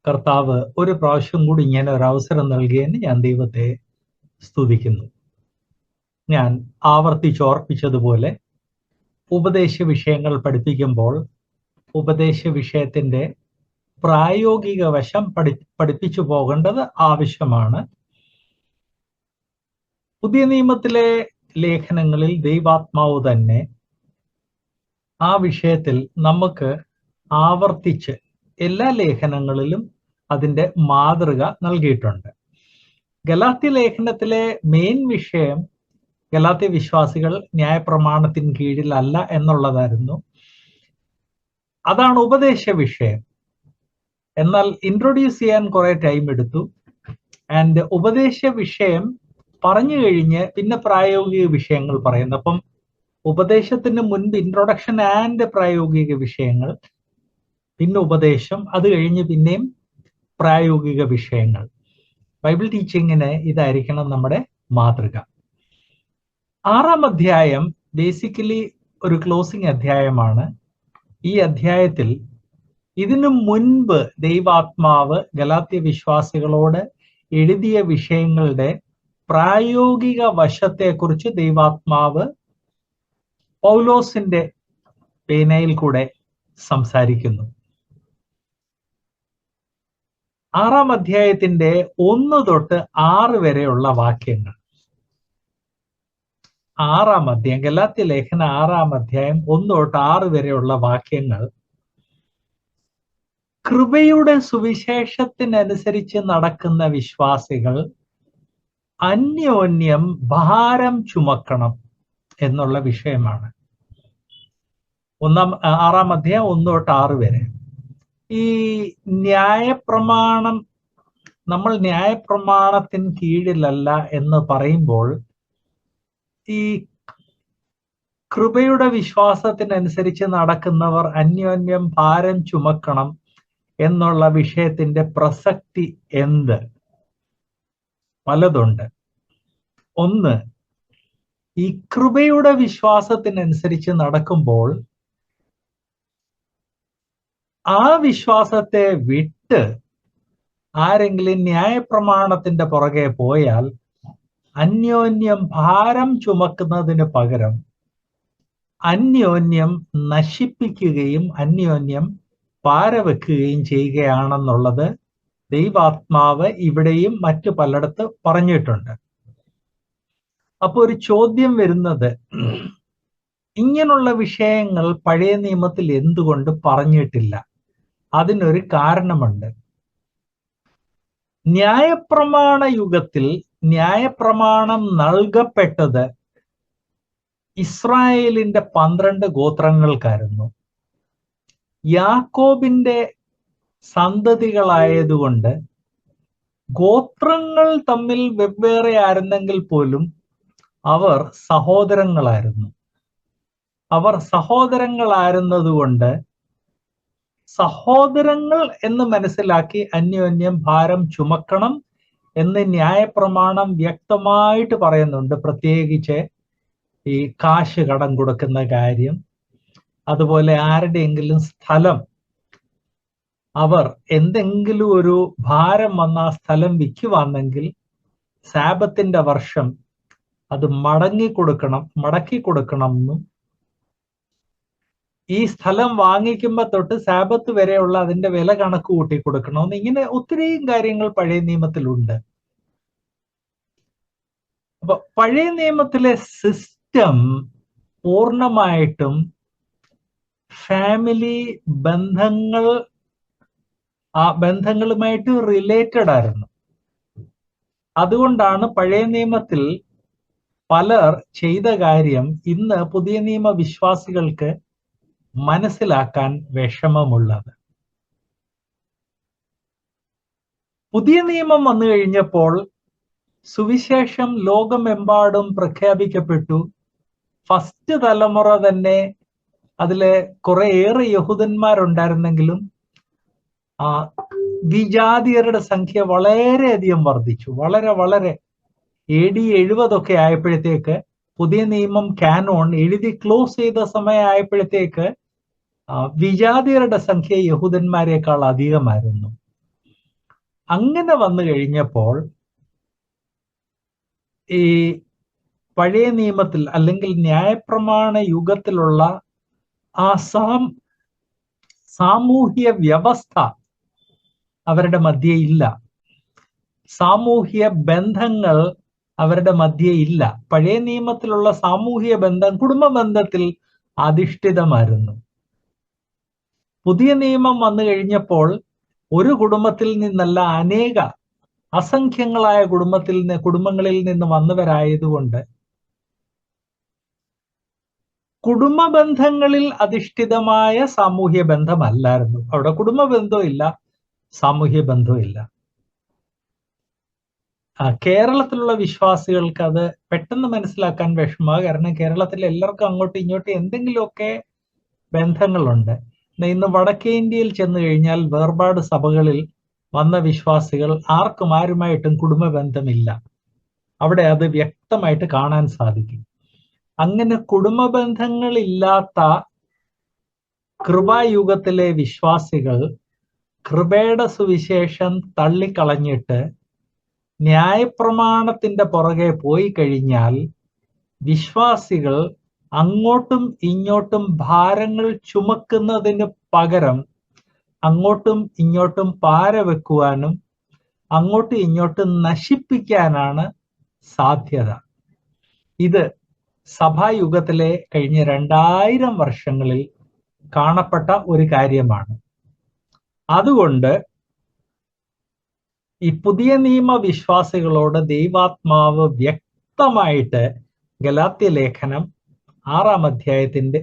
കർത്താവ് ഒരു പ്രാവശ്യം കൂടി ഇങ്ങനെ ഒരു അവസരം നൽകിയതിന് ഞാൻ ദൈവത്തെ സ്തുതിക്കുന്നു. ഞാൻ ആവർത്തിച്ചോർപ്പിച്ചതുപോലെ ഉപദേശ വിഷയങ്ങൾ പഠിപ്പിക്കുമ്പോൾ ഉപദേശ വിഷയത്തിന്റെ പ്രായോഗിക വശം പഠിപ്പിച്ചു പോകേണ്ടത് ആവശ്യമാണ്. പുതിയ നിയമത്തിലെ ലേഖനങ്ങളിൽ ദൈവാത്മാവ് തന്നെ ആ വിഷയത്തിൽ നമുക്ക് ആവർത്തിച്ച് എല്ലാ ലേഖനങ്ങളിലും അതിൻ്റെ മാതൃക നൽകിയിട്ടുണ്ട്. ഗലാത്യ ലേഖനത്തിലെ മെയിൻ വിഷയം ഗലാത്യ വിശ്വാസികൾ ന്യായപ്രമാണത്തിന് കീഴിലല്ല എന്നുള്ളതായിരുന്നു. അതാണ് ഉപദേശ വിഷയം. എന്നാൽ ഇൻട്രൊഡ്യൂസ് ചെയ്യാൻ കുറെ ടൈം എടുത്തു. ആൻഡ് ഉപദേശ വിഷയം പറഞ്ഞു കഴിഞ്ഞ് പിന്നെ പ്രായോഗിക വിഷയങ്ങൾ പറയുന്നു. അപ്പം ഉപദേശത്തിന് മുൻപ് ഇൻട്രൊഡക്ഷൻ ആൻഡ് പ്രായോഗിക വിഷയങ്ങൾ, പിന്നെ ഉപദേശം, അത് കഴിഞ്ഞ് പിന്നെയും പ്രായോഗിക വിഷയങ്ങൾ. ബൈബിൾ ടീച്ചിങ്ങിന് ഇതായിരിക്കണം നമ്മുടെ മാതൃക. 6-ാം അധ്യായം ബേസിക്കലി ഒരു ക്ലോസിംഗ് അധ്യായമാണ്. ഈ അധ്യായത്തിൽ ഇതിനു മുൻപ് ദൈവാത്മാവ് ഗലാത്യ വിശ്വാസികളോട് എഴുതിയ വിഷയങ്ങളുടെ പ്രായോഗിക വശത്തെക്കുറിച്ച് ദൈവാത്മാവ് പൗലോസിന്റെ പേനയിൽ കൂടെ സംസാരിക്കുന്നു. 6-ാം അധ്യായത്തിന്റെ 1 തൊട്ട് 6 വരെയുള്ള വാക്യങ്ങൾ. 6-ാം അധ്യായം, ഗലാത്യ ലേഖന 6-ാം അധ്യായം 1 തൊട്ട് 6 വരെയുള്ള വാക്യങ്ങൾ കൃപയുടെ സുവിശേഷത്തിനനുസരിച്ച് നടക്കുന്ന വിശ്വാസികൾ അന്യോന്യം ഭാരം ചുമക്കണം എന്നുള്ള വിഷയമാണ്. 6-ാം അധ്യായം 1 തൊട്ട് 6 വരെ. ഈ ന്യായപ്രമാണം, നമ്മൾ ന്യായപ്രമാണത്തിന് കീഴിലല്ല എന്ന് പറയുമ്പോൾ ഈ കൃപയുടെ വിശ്വാസത്തിനനുസരിച്ച് നടക്കുന്നവർ അന്യോന്യം ഭാരം ചുമക്കണം എന്നുള്ള വിഷയത്തിന്റെ പ്രസക്തി എന്ത്? പലതുണ്ട്. ഒന്ന്, ഈ കൃപയുടെ വിശ്വാസത്തിനനുസരിച്ച് നടക്കുമ്പോൾ ആ വിശ്വാസത്തെ വിട്ട് ആരെങ്കിലും ന്യായപ്രമാണത്തിന്റെ പുറകെ പോയാൽ അന്യോന്യം ഭാരം ചുമക്കുന്നതിന് പകരം അന്യോന്യം നശിപ്പിക്കുകയും അന്യോന്യം പാരവെക്കുകയും ചെയ്യുകയാണെന്നുള്ളത് ദൈവാത്മാവ് ഇവിടെയും മറ്റു പലയിടത്ത് പറഞ്ഞിട്ടുണ്ട്. അപ്പൊ ഒരു ചോദ്യം വരുന്നത്, ഇങ്ങനെയുള്ള വിഷയങ്ങൾ പഴയ നിയമത്തിൽ എന്തുകൊണ്ട് പറഞ്ഞിട്ടില്ല? അതിനൊരു കാരണമുണ്ട്. ന്യായപ്രമാണ യുഗത്തിൽ ന്യായപ്രമാണം നൽകപ്പെട്ടത് ഇസ്രായേലിന്റെ 12 ഗോത്രങ്ങൾക്കായിരുന്നു. യാക്കോബിന്റെ സന്തതികളായതുകൊണ്ട് ഗോത്രങ്ങൾ തമ്മിൽ വെവ്വേറെ ആയിരുന്നെങ്കിൽ പോലും അവർ സഹോദരങ്ങളായിരുന്നു. അവർ സഹോദരങ്ങളായിരുന്നതുകൊണ്ട് സഹോദരങ്ങൾ എന്ന് മനസ്സിലാക്കി അന്യോന്യം ഭാരം ചുമക്കണം എന്ന് ന്യായപ്രമാണം വ്യക്തമായിട്ട് പറയുന്നുണ്ട്. പ്രത്യേകിച്ച് ഈ കാശ് കടം കൊടുക്കുന്ന കാര്യം, അതുപോലെ ആരുടെയെങ്കിലും സ്ഥലം അവർ എന്തെങ്കിലും ഒരു ഭാരം വന്ന ആ സ്ഥലം വിൽക്കുവാണെങ്കിൽ സാബത്തിന്റെ വർഷം അത് മടക്കി കൊടുക്കണം എന്നും, ഈ സ്ഥലം വാങ്ങിക്കുമ്പോ തൊട്ട് സാബത്ത് വരെയുള്ള അതിന്റെ വില കണക്ക് കൂട്ടി കൊടുക്കണമെന്ന്, ഇങ്ങനെ ഒത്തിരിയും കാര്യങ്ങൾ പഴയ നിയമത്തിലുണ്ട്. അപ്പൊ പഴയ നിയമത്തിലെ സിസ്റ്റം പൂർണ്ണമായിട്ടും ഫാമിലി ബന്ധങ്ങളുമായിട്ട് റിലേറ്റഡ് ആയിരുന്നു. അതുകൊണ്ടാണ് പഴയ നിയമത്തിൽ പലർ ചെയ്ത കാര്യം ഇന്ന് പുതിയ നിയമ വിശ്വാസികൾക്ക് മനസ്സിലാക്കാൻ വിഷമമുള്ളത്. പുതിയ നിയമം വന്നു കഴിഞ്ഞപ്പോൾ സുവിശേഷം ലോകമെമ്പാടും പ്രഖ്യാപിക്കപ്പെട്ടു. ഫസ്റ്റ് തലമുറ തന്നെ അതിലെ കുറേയേറെ യഹൂദന്മാരുണ്ടായിരുന്നെങ്കിലും വിജാതിയരുടെ സംഖ്യ വളരെയധികം വർദ്ധിച്ചു. വളരെ AD 70 ആയപ്പോഴത്തേക്ക് പുതിയ നിയമം കാനോൺ എഴുതി ക്ലോസ് ചെയ്ത സമയമായപ്പോഴത്തേക്ക് വിജാതിയരുടെ സംഖ്യ യഹൂദന്മാരെക്കാൾ അധികമായിരുന്നു. അങ്ങനെ വന്നു കഴിഞ്ഞപ്പോൾ ഈ പഴയ നിയമത്തിൽ അല്ലെങ്കിൽ ന്യായപ്രമാണ യുഗത്തിലുള്ള ആ സാമൂഹ്യ വ്യവസ്ഥ അവരുടെ മധ്യേ ഇല്ല. സാമൂഹ്യ ബന്ധങ്ങൾ അവരുടെ മധ്യേ ഇല്ല. പഴയ നിയമത്തിലുള്ള സാമൂഹ്യ ബന്ധം കുടുംബ ബന്ധത്തിൽ അധിഷ്ഠിതമായിരുന്നു. പുതിയ നിയമം വന്നു കഴിഞ്ഞപ്പോൾ ഒരു കുടുംബത്തിൽ നിന്നല്ല, അസംഖ്യങ്ങളായ കുടുംബങ്ങളിൽ നിന്ന് വന്നവരായതുകൊണ്ട് കുടുംബ ബന്ധങ്ങളിൽ അധിഷ്ഠിതമായ സാമൂഹ്യ ബന്ധമല്ലായിരുന്നു. അവിടെ കുടുംബ ബന്ധവും ഇല്ല, സാമൂഹ്യ ബന്ധവും ഇല്ല. കേരളത്തിലുള്ള വിശ്വാസികൾക്ക് അത് പെട്ടെന്ന് മനസ്സിലാക്കാൻ വിഷമമാണ്. കാരണം കേരളത്തിൽ എല്ലാവർക്കും അങ്ങോട്ടും ഇങ്ങോട്ടും എന്തെങ്കിലുമൊക്കെ ബന്ധങ്ങളുണ്ട്. ഇന്ന് വടക്കേ ഇന്ത്യയിൽ ചെന്ന് കഴിഞ്ഞാൽ വേർപാട് സഭകളിൽ വന്ന വിശ്വാസികൾ ആരുമായിട്ടും കുടുംബ ബന്ധമില്ല. അവിടെ അത് വ്യക്തമായിട്ട് കാണാൻ സാധിക്കും. അങ്ങനെ കുടുംബ ബന്ധങ്ങളില്ലാത്ത കൃപായുഗത്തിലെ വിശ്വാസികൾ കൃപയുടെ സുവിശേഷം തള്ളിക്കളഞ്ഞിട്ട് ന്യായപ്രമാണത്തിന്റെ പുറകെ പോയി കഴിഞ്ഞാൽ വിശ്വാസികൾ അങ്ങോട്ടും ഇങ്ങോട്ടും ഭാരങ്ങൾ ചുമക്കുന്നതിന് പകരം അങ്ങോട്ടും ഇങ്ങോട്ടും പാര വെക്കുവാനും അങ്ങോട്ടും ഇങ്ങോട്ടും നശിപ്പിക്കാനാണ് സാധ്യത. ഇത് സഭായുഗത്തിലെ കഴിഞ്ഞ 2000 വർഷങ്ങളിൽ കാണപ്പെട്ട ഒരു കാര്യമാണ്. അതുകൊണ്ട് ഈ പുതിയ നിയമ വിശ്വാസികളോട് ദൈവാത്മാവ് വ്യക്തമായിട്ട് ഗലാത്യ ലേഖനം 6-ാം അധ്യായത്തിന്റെ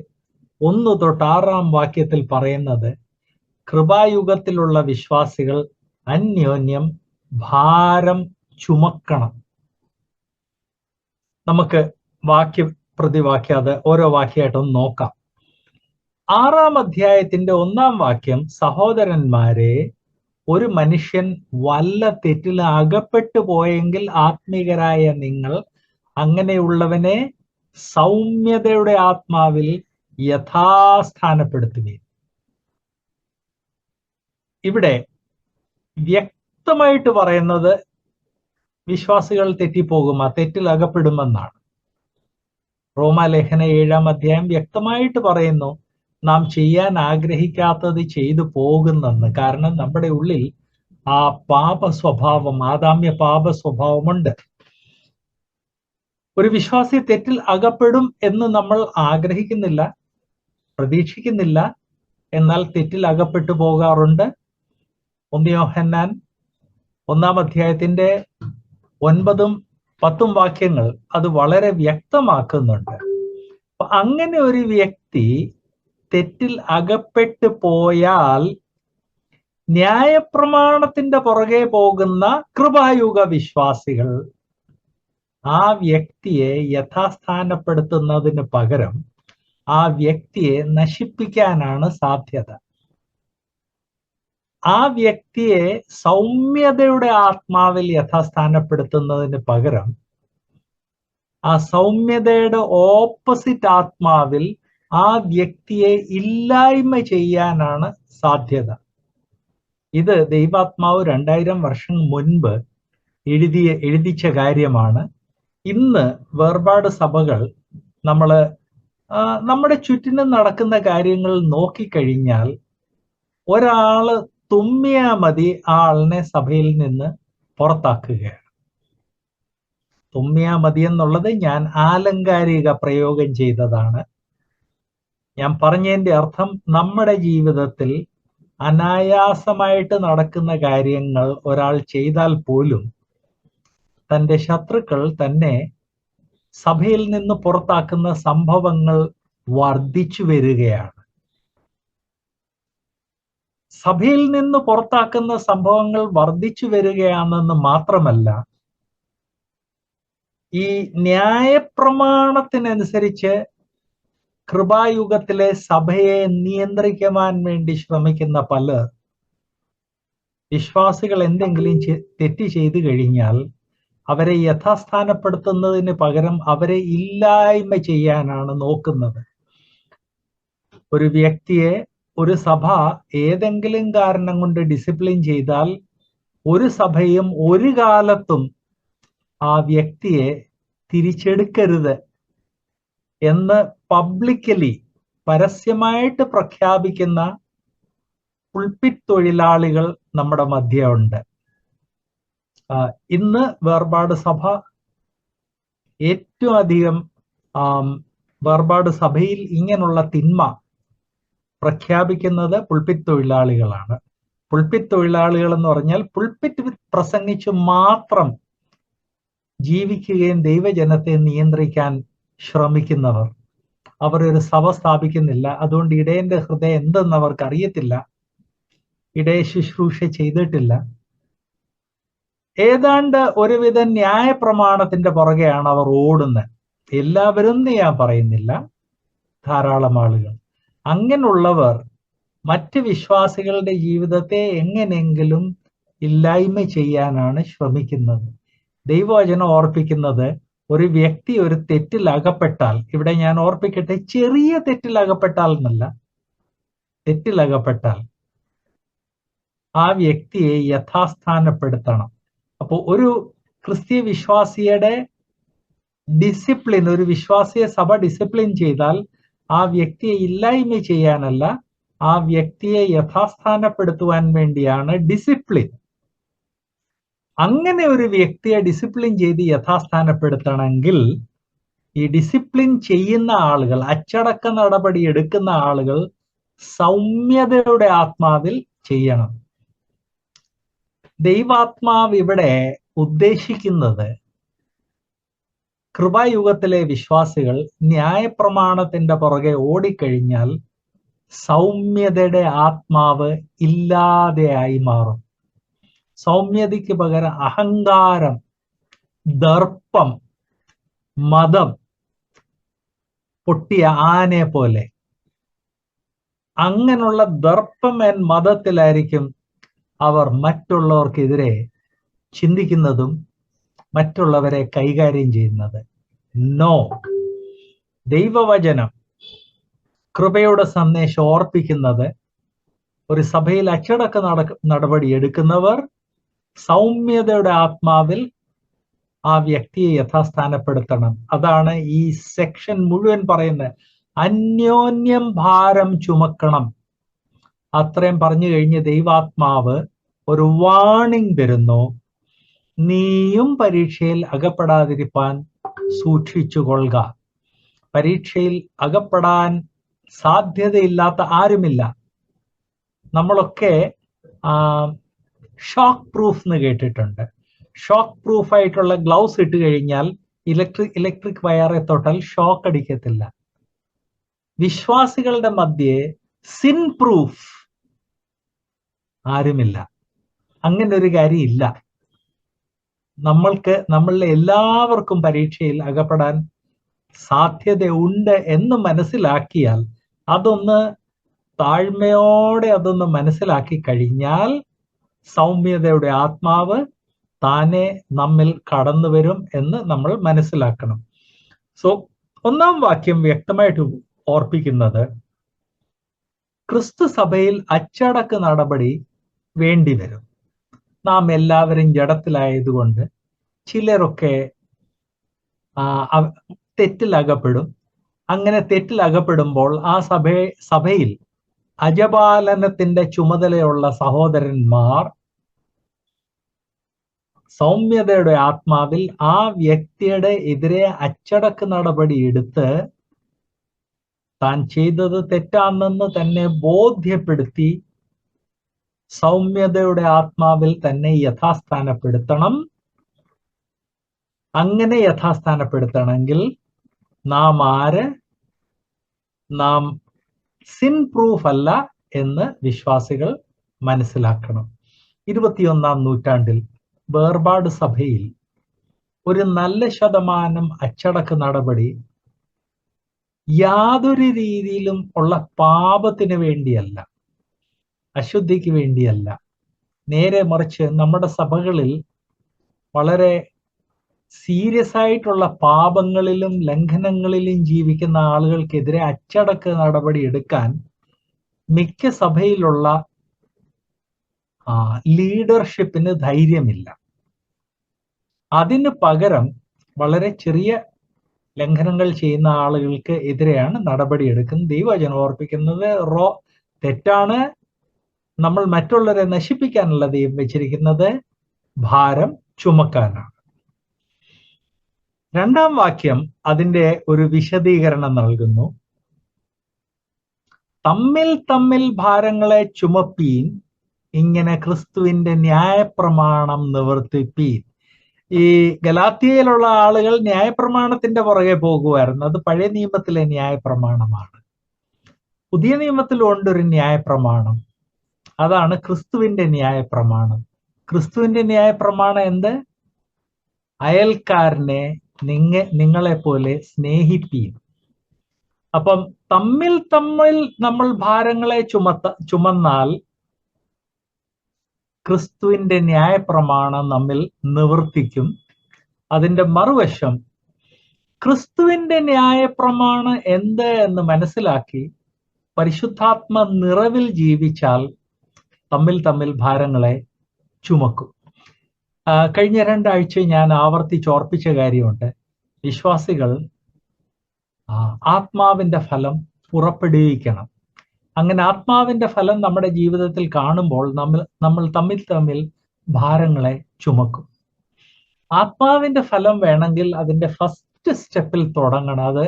1 തൊട്ട് 6-ാം വാക്യത്തിൽ പറയുന്നത്, കൃപായുഗത്തിലുള്ള വിശ്വാസികൾ അന്യോന്യം ഭാരം ചുമക്കണം. നമുക്ക് പ്രതിവാക്യം അത് ഓരോ വാക്യമായിട്ടൊന്ന് നോക്കാം. 6-ാം അധ്യായത്തിന്റെ 1-ാം വാക്യം, സഹോദരന്മാരെ, ഒരു മനുഷ്യൻ വല്ല തെറ്റിൽ അകപ്പെട്ടു പോയെങ്കിൽ ആത്മീകരായ നിങ്ങൾ അങ്ങനെയുള്ളവനെ സൗമ്യതയുടെ ആത്മാവിൽ യഥാസ്ഥാനപ്പെടുത്തുകയും. ഇവിടെ വ്യക്തമായിട്ട് പറയുന്നത് വിശ്വാസികൾ തെറ്റിൽ അകപ്പെടുമെന്നാണ്. റോമാലേഖന 7-ാം അധ്യായം വ്യക്തമായിട്ട് പറയുന്നു, നാം ചെയ്യാൻ ആഗ്രഹിക്കാത്തത് ചെയ്തു പോകുന്നെന്ന്. കാരണം നമ്മുടെ ഉള്ളിൽ ആ ആദാമ്യ പാപ സ്വഭാവമുണ്ട്. ഒരു വിശ്വാസി തെറ്റിൽ അകപ്പെടും എന്ന് നമ്മൾ ആഗ്രഹിക്കുന്നില്ല, പ്രതീക്ഷിക്കുന്നില്ല, എന്നാൽ തെറ്റിൽ അകപ്പെട്ടു പോകാറുണ്ട്. 1 യോഹന്നാൻ 1-ാം അധ്യായത്തിന്റെ 9-ഉം 10-ഉം വാക്യങ്ങൾ അത് വളരെ വ്യക്തമാക്കുന്നുണ്ട്. അങ്ങനെ ഒരു വ്യക്തി തെറ്റിൽ അകപ്പെട്ടു പോയാൽ ന്യായപ്രമാണത്തിന്റെ പുറകെ പോകുന്ന കൃപായുഗ വിശ്വാസികൾ ആ വ്യക്തിയെ യഥാസ്ഥാനപ്പെടുത്തുന്നതിന് പകരം ആ വ്യക്തിയെ നശിപ്പിക്കാനാണ് സാധ്യത. ആ വ്യക്തിയെ സൗമ്യതയുടെ ആത്മാവിൽ യഥാസ്ഥാനപ്പെടുത്തുന്നതിന് പകരം ആ സൗമ്യതയുടെ ഓപ്പോസിറ്റ് ആത്മാവിൽ ആ വ്യക്തിയെ ഇല്ലായ്മ ചെയ്യാനാണ് സാധ്യത. ഇത് ദൈവാത്മാവ് 2000 വർഷം മുൻപ് എഴുതിച്ച കാര്യമാണ്. ഇന്ന് വേർപാട് സഭകൾ നമ്മുടെ ചുറ്റിനും നടക്കുന്ന കാര്യങ്ങൾ നോക്കിക്കഴിഞ്ഞാൽ ഒരാള് തുമ്മിയാ മതി ആ ആളിനെ സഭയിൽ നിന്ന് പുറത്താക്കുകയാണ്. തുമ്മിയാ മതി എന്നുള്ളത് ഞാൻ ആലങ്കാരിക പ്രയോഗം ചെയ്തതാണ്. ഞാൻ പറഞ്ഞതിന്റെ അർത്ഥം നമ്മുടെ ജീവിതത്തിൽ അനായാസമായിട്ട് നടക്കുന്ന കാര്യങ്ങൾ ഒരാൾ ചെയ്താൽ പോലും തൻ്റെ ശത്രുക്കൾ തന്നെ സഭയിൽ നിന്ന് പുറത്താക്കുന്ന സംഭവങ്ങൾ വർദ്ധിച്ചു വരികയാണ്. സഭയിൽ നിന്ന് പുറത്താക്കുന്ന സംഭവങ്ങൾ വർദ്ധിച്ചു വരികയാണെന്ന് മാത്രമല്ല, ഈ ന്യായപ്രമാണത്തിനനുസരിച്ച് കൃപായുഗത്തിലെ സഭയെ നിയന്ത്രിക്കുവാൻ വേണ്ടി ശ്രമിക്കുന്ന പലർ വിശ്വാസികൾ എന്തെങ്കിലും തെറ്റ് ചെയ്തു കഴിഞ്ഞാൽ അവരെ യഥാസ്ഥാനപ്പെടുത്തുന്നതിന് പകരം അവരെ ഇല്ലായ്മ ചെയ്യാനാണ് നോക്കുന്നത്. ഒരു വ്യക്തിയെ ഒരു സഭ ഏതെങ്കിലും കാരണം കൊണ്ട് ഡിസിപ്ലിൻ ചെയ്താൽ ഒരു സഭയും ഒരു കാലത്തും ആ വ്യക്തിയെ തിരിച്ചെടുക്കരുത് എന്ന് പബ്ലിക്കലി പരസ്യമായിട്ട് പ്രഖ്യാപിക്കുന്ന പുൾപിറ്റ് തൊഴിലാളികൾ നമ്മുടെ മധ്യേ ഉണ്ട്. ഇന്ന് വേർപാട് സഭ ഏറ്റവും അധികം വേർപാട് സഭയിൽ ഇങ്ങനെയുള്ള തിന്മ പ്രഖ്യാപിക്കുന്നത് പുൾപിറ്റ് തൊഴിലാളികളാണ്. പുൾപിറ്റ് തൊഴിലാളികൾ എന്ന് പറഞ്ഞാൽ പുൾപിറ്റ് പ്രസംഗിച്ച് മാത്രം ജീവിക്കുകയും ദൈവജനത്തെ നിയന്ത്രിക്കാൻ ശ്രമിക്കുന്നവർ. അവർ ഒരു സഭ സ്ഥാപിക്കുന്നില്ല. അതുകൊണ്ട് ഇടയന്റെ ഹൃദയം എന്തെന്ന് അവർക്ക് അറിയത്തില്ല. ഇടയ ശുശ്രൂഷ ചെയ്തിട്ടില്ല. ഏതാണ്ട് ഒരുവിധ ന്യായ പ്രമാണത്തിന്റെ പുറകെയാണ് അവർ ഓടുന്നത്. എല്ലാവരും ഞാൻ പറയുന്നില്ല, ധാരാളം ആളുകൾ. അങ്ങനെയുള്ളവർ മറ്റ് വിശ്വാസികളുടെ ജീവിതത്തെ എങ്ങനെയെങ്കിലും ഇല്ലായ്മ ചെയ്യാനാണ് ശ്രമിക്കുന്നത്. ദൈവവചനം ഓർപ്പിക്കുന്നത്, ഒരു വ്യക്തി ഒരു തെറ്റിൽ അകപ്പെട്ടാൽ, ഇവിടെ ഞാൻ ഓർപ്പിക്കട്ടെ, ചെറിയ തെറ്റിൽ അകപ്പെട്ടാൽ എന്നല്ല, തെറ്റിൽ അകപ്പെട്ടാൽ ആ വ്യക്തിയെ യഥാസ്ഥാനപ്പെടുത്തണം. അപ്പോൾ ഒരു ക്രിസ്തീയ വിശ്വാസിയുടെ ഡിസിപ്ലിൻ, ഒരു വിശ്വാസിയെ സഭ ഡിസിപ്ലിൻ ചെയ്താൽ ആ വ്യക്തിയെ ഇല്ലായ്മ ചെയ്യാനല്ല, ആ വ്യക്തിയെ യഥാസ്ഥാനപ്പെടുത്തുവാൻ വേണ്ടിയാണ് ഡിസിപ്ലിൻ. അങ്ങനെ ഒരു വ്യക്തിയെ ഡിസിപ്ലിൻ ചെയ്ത് യഥാസ്ഥാനപ്പെടുത്തണമെങ്കിൽ ഈ ഡിസിപ്ലിൻ ചെയ്യുന്ന ആളുകൾ, അച്ചടക്ക നടപടി എടുക്കുന്ന ആളുകൾ സൗമ്യതയുടെ ആത്മാവിൽ ചെയ്യണം. ദൈവാത്മാവ് ഇവിടെ ഉദ്ദേശിക്കുന്നത്, കൃപായുഗത്തിലെ വിശ്വാസികൾ ന്യായപ്രമാണത്തിന്റെ പുറകെ ഓടിക്കഴിഞ്ഞാൽ സൗമ്യതയുടെ ആത്മാവ് ഇല്ലാതെയായി മാറും. സൗമ്യതയ്ക്ക് പകരം അഹങ്കാരം, ദർപ്പം, മതം, പൊട്ടിയ ആനയെ പോലെ അങ്ങനെയുള്ള ദർപ്പം മതത്തിലായിരിക്കും അവർ മറ്റുള്ളവർക്കെതിരെ ചിന്തിക്കുന്നതും മറ്റുള്ളവരെ കൈകാര്യം ചെയ്യുന്നത്. നോ, ദൈവവചനം കൃപയുടെ സന്ദേശം ഓർപ്പിക്കുന്നത്, ഒരു സഭയിൽ അച്ചടക്ക നടപടി എടുക്കുന്നവർ സൗമ്യതയുടെ ആത്മാവിൽ ആ വ്യക്തിയെ യഥാസ്ഥാനപ്പെടുത്തണം. അതാണ് ഈ സെക്ഷൻ മുഴുവൻ പറയുന്നത്. അന്യോന്യം ഭാരം ചുമക്കണം. അത്രയും പറഞ്ഞു കഴിഞ്ഞ് ദൈവാത്മാവ് ഒരു വാണിംഗ് തരുന്നു, നീയും പരീക്ഷയിൽ അകപ്പെടാതിരിപ്പാൻ സൂക്ഷിച്ചുകൊള്ളുക. പരീക്ഷയിൽ അകപ്പെടാൻ സാധ്യതയില്ലാത്ത ആരുമില്ല. നമ്മളൊക്കെ ഷോക്ക് പ്രൂഫ് എന്ന് കേട്ടിട്ടുണ്ട്. ഷോക്ക് പ്രൂഫ് ആയിട്ടുള്ള ഗ്ലൗസ് ഇട്ട് കഴിഞ്ഞാൽ ഇലക്ട്രിക് വയറെ തൊട്ടാൽ ഷോക്ക് അടിക്കത്തില്ല. വിശ്വാസികളുടെ മധ്യേ സിൻ പ്രൂഫ് ആരുമില്ല. അങ്ങനെ ഒരു കാര്യം ഇല്ല. നമ്മളിലെ എല്ലാവർക്കും പരീക്ഷയിൽ അകപ്പെടാൻ സാധ്യതയുണ്ട് എന്ന് മനസ്സിലാക്കിയാൽ, അതൊന്ന് താഴ്മയോടെ അതൊന്ന് മനസ്സിലാക്കി കഴിഞ്ഞാൽ സൗമ്യതയുടെ ആത്മാവ് താനെ നമ്മിൽ കടന്നു വരും എന്ന് നമ്മൾ മനസ്സിലാക്കണം. സോ ഒന്നാം വാക്യം വ്യക്തമായിട്ട് ഓർപ്പിക്കുന്നത്, ക്രിസ്തു സഭയിൽ അച്ചടക്ക നടപടി വേണ്ടിവരും. നാം എല്ലാവരും ജഡത്തിലായതുകൊണ്ട് ചിലരൊക്കെ തെറ്റിലകപ്പെടും. അങ്ങനെ തെറ്റിലകപ്പെടുമ്പോൾ ആ സഭയിൽ അജപാലനത്തിന്റെ ചുമതലയുള്ള സഹോദരന്മാർ സൗമ്യതയുടെ ആത്മാവിൽ ആ വ്യക്തിയുടെ എതിരെ അച്ചടക്ക നടപടി എടുത്ത് താൻ ചെയ്തത് തെറ്റാണെന്ന് തന്നെ ബോധ്യപ്പെടുത്തി സൗമ്യതയുടെ ആത്മാവിൽ തന്നെ യഥാസ്ഥാനപ്പെടുത്തണം. അങ്ങനെ യഥാസ്ഥാനപ്പെടുത്തണമെങ്കിൽ നാം സിൻ പ്രൂഫ് അല്ല എന്ന് വിശ്വാസികൾ മനസ്സിലാക്കണം. 21-ാം നൂറ്റാണ്ടിൽ വേർപാട് സഭയിൽ ഒരു നല്ല ശതമാനം അച്ചടക്ക നടപടി യാതൊരു രീതിയിലും ഉള്ള പാപത്തിന് വേണ്ടിയല്ല, അശുദ്ധിക്ക് വേണ്ടിയല്ല. നേരെ മറിച്ച് നമ്മുടെ സഭകളിൽ വളരെ സീരിയസ് ആയിട്ടുള്ള പാപങ്ങളിലും ലംഘനങ്ങളിലും ജീവിക്കുന്ന ആളുകൾക്കെതിരെ അച്ചടക്ക നടപടി എടുക്കാൻ മിക്ക സഭയിലുള്ള ലീഡർഷിപ്പിന് ധൈര്യമില്ല. അതിന് പകരം വളരെ ചെറിയ ലംഘനങ്ങൾ ചെയ്യുന്ന ആളുകൾക്ക് എതിരെയാണ് നടപടിയെടുക്കുന്നത്. ദൈവവചനം ഓർപ്പിക്കുന്നത് തെറ്റാണ്. നമ്മൾ മറ്റുള്ളവരെ നശിപ്പിക്കാനല്ല ദൈവം വെച്ചിരിക്കുന്നത്, ഭാരം ചുമക്കാനാണ്. രണ്ടാം വാക്യം അതിന്റെ ഒരു വിശദീകരണം നൽകുന്നു. തമ്മിൽ തമ്മിൽ ഭാരങ്ങളെ ചുമപ്പീൻ, ഇങ്ങനെ ക്രിസ്തുവിന്റെ ന്യായപ്രമാണം നിവർത്തിപ്പീൻ. ഈ ഗലാത്യയിലുള്ള ആളുകൾ ന്യായപ്രമാണത്തിന്റെ പുറകെ പോകുമായിരുന്നു. അത് പഴയ നിയമത്തിലെ ന്യായപ്രമാണമാണ്. പുതിയ നിയമത്തിലുണ്ട് ഒരു ന്യായപ്രമാണം, അതാണ് ക്രിസ്തുവിന്റെ ന്യായപ്രമാണം. ക്രിസ്തുവിന്റെ ന്യായപ്രമാണം എന്ത്? അയൽക്കാരനെ നിങ്ങളെ പോലെ സ്നേഹിപ്പീൻ. അപ്പം തമ്മിൽ തമ്മിൽ നമ്മൾ ഭാരങ്ങളെ ചുമന്നാൽ ക്രിസ്തുവിന്റെ ന്യായപ്രമാണം നമ്മിൽ നിവർത്തിക്കും. അതിന്റെ മറുവശം, ക്രിസ്തുവിന്റെ ന്യായപ്രമാണം എന്ത് എന്ന് മനസ്സിലാക്കി പരിശുദ്ധാത്മ നിറവിൽ ജീവിച്ചാൽ തമ്മിൽ തമ്മിൽ ഭാരങ്ങളെ ചുമക്കും. കഴിഞ്ഞ 2 ആഴ്ച ഞാൻ ആവർത്തിച്ചോർപ്പിച്ച കാര്യമുണ്ട്. വിശ്വാസികൾ ആത്മാവിന്റെ ഫലം പുറപ്പെടുവിക്കണം. അങ്ങനെ ആത്മാവിന്റെ ഫലം നമ്മുടെ ജീവിതത്തിൽ കാണുമ്പോൾ നമ്മൾ തമ്മിൽ തമ്മിൽ ഭാരങ്ങളെ ചുമക്കും. ആത്മാവിന്റെ ഫലം വേണമെങ്കിൽ അതിന്റെ ഫസ്റ്റ് സ്റ്റെപ്പിൽ തുടങ്ങണം. അത്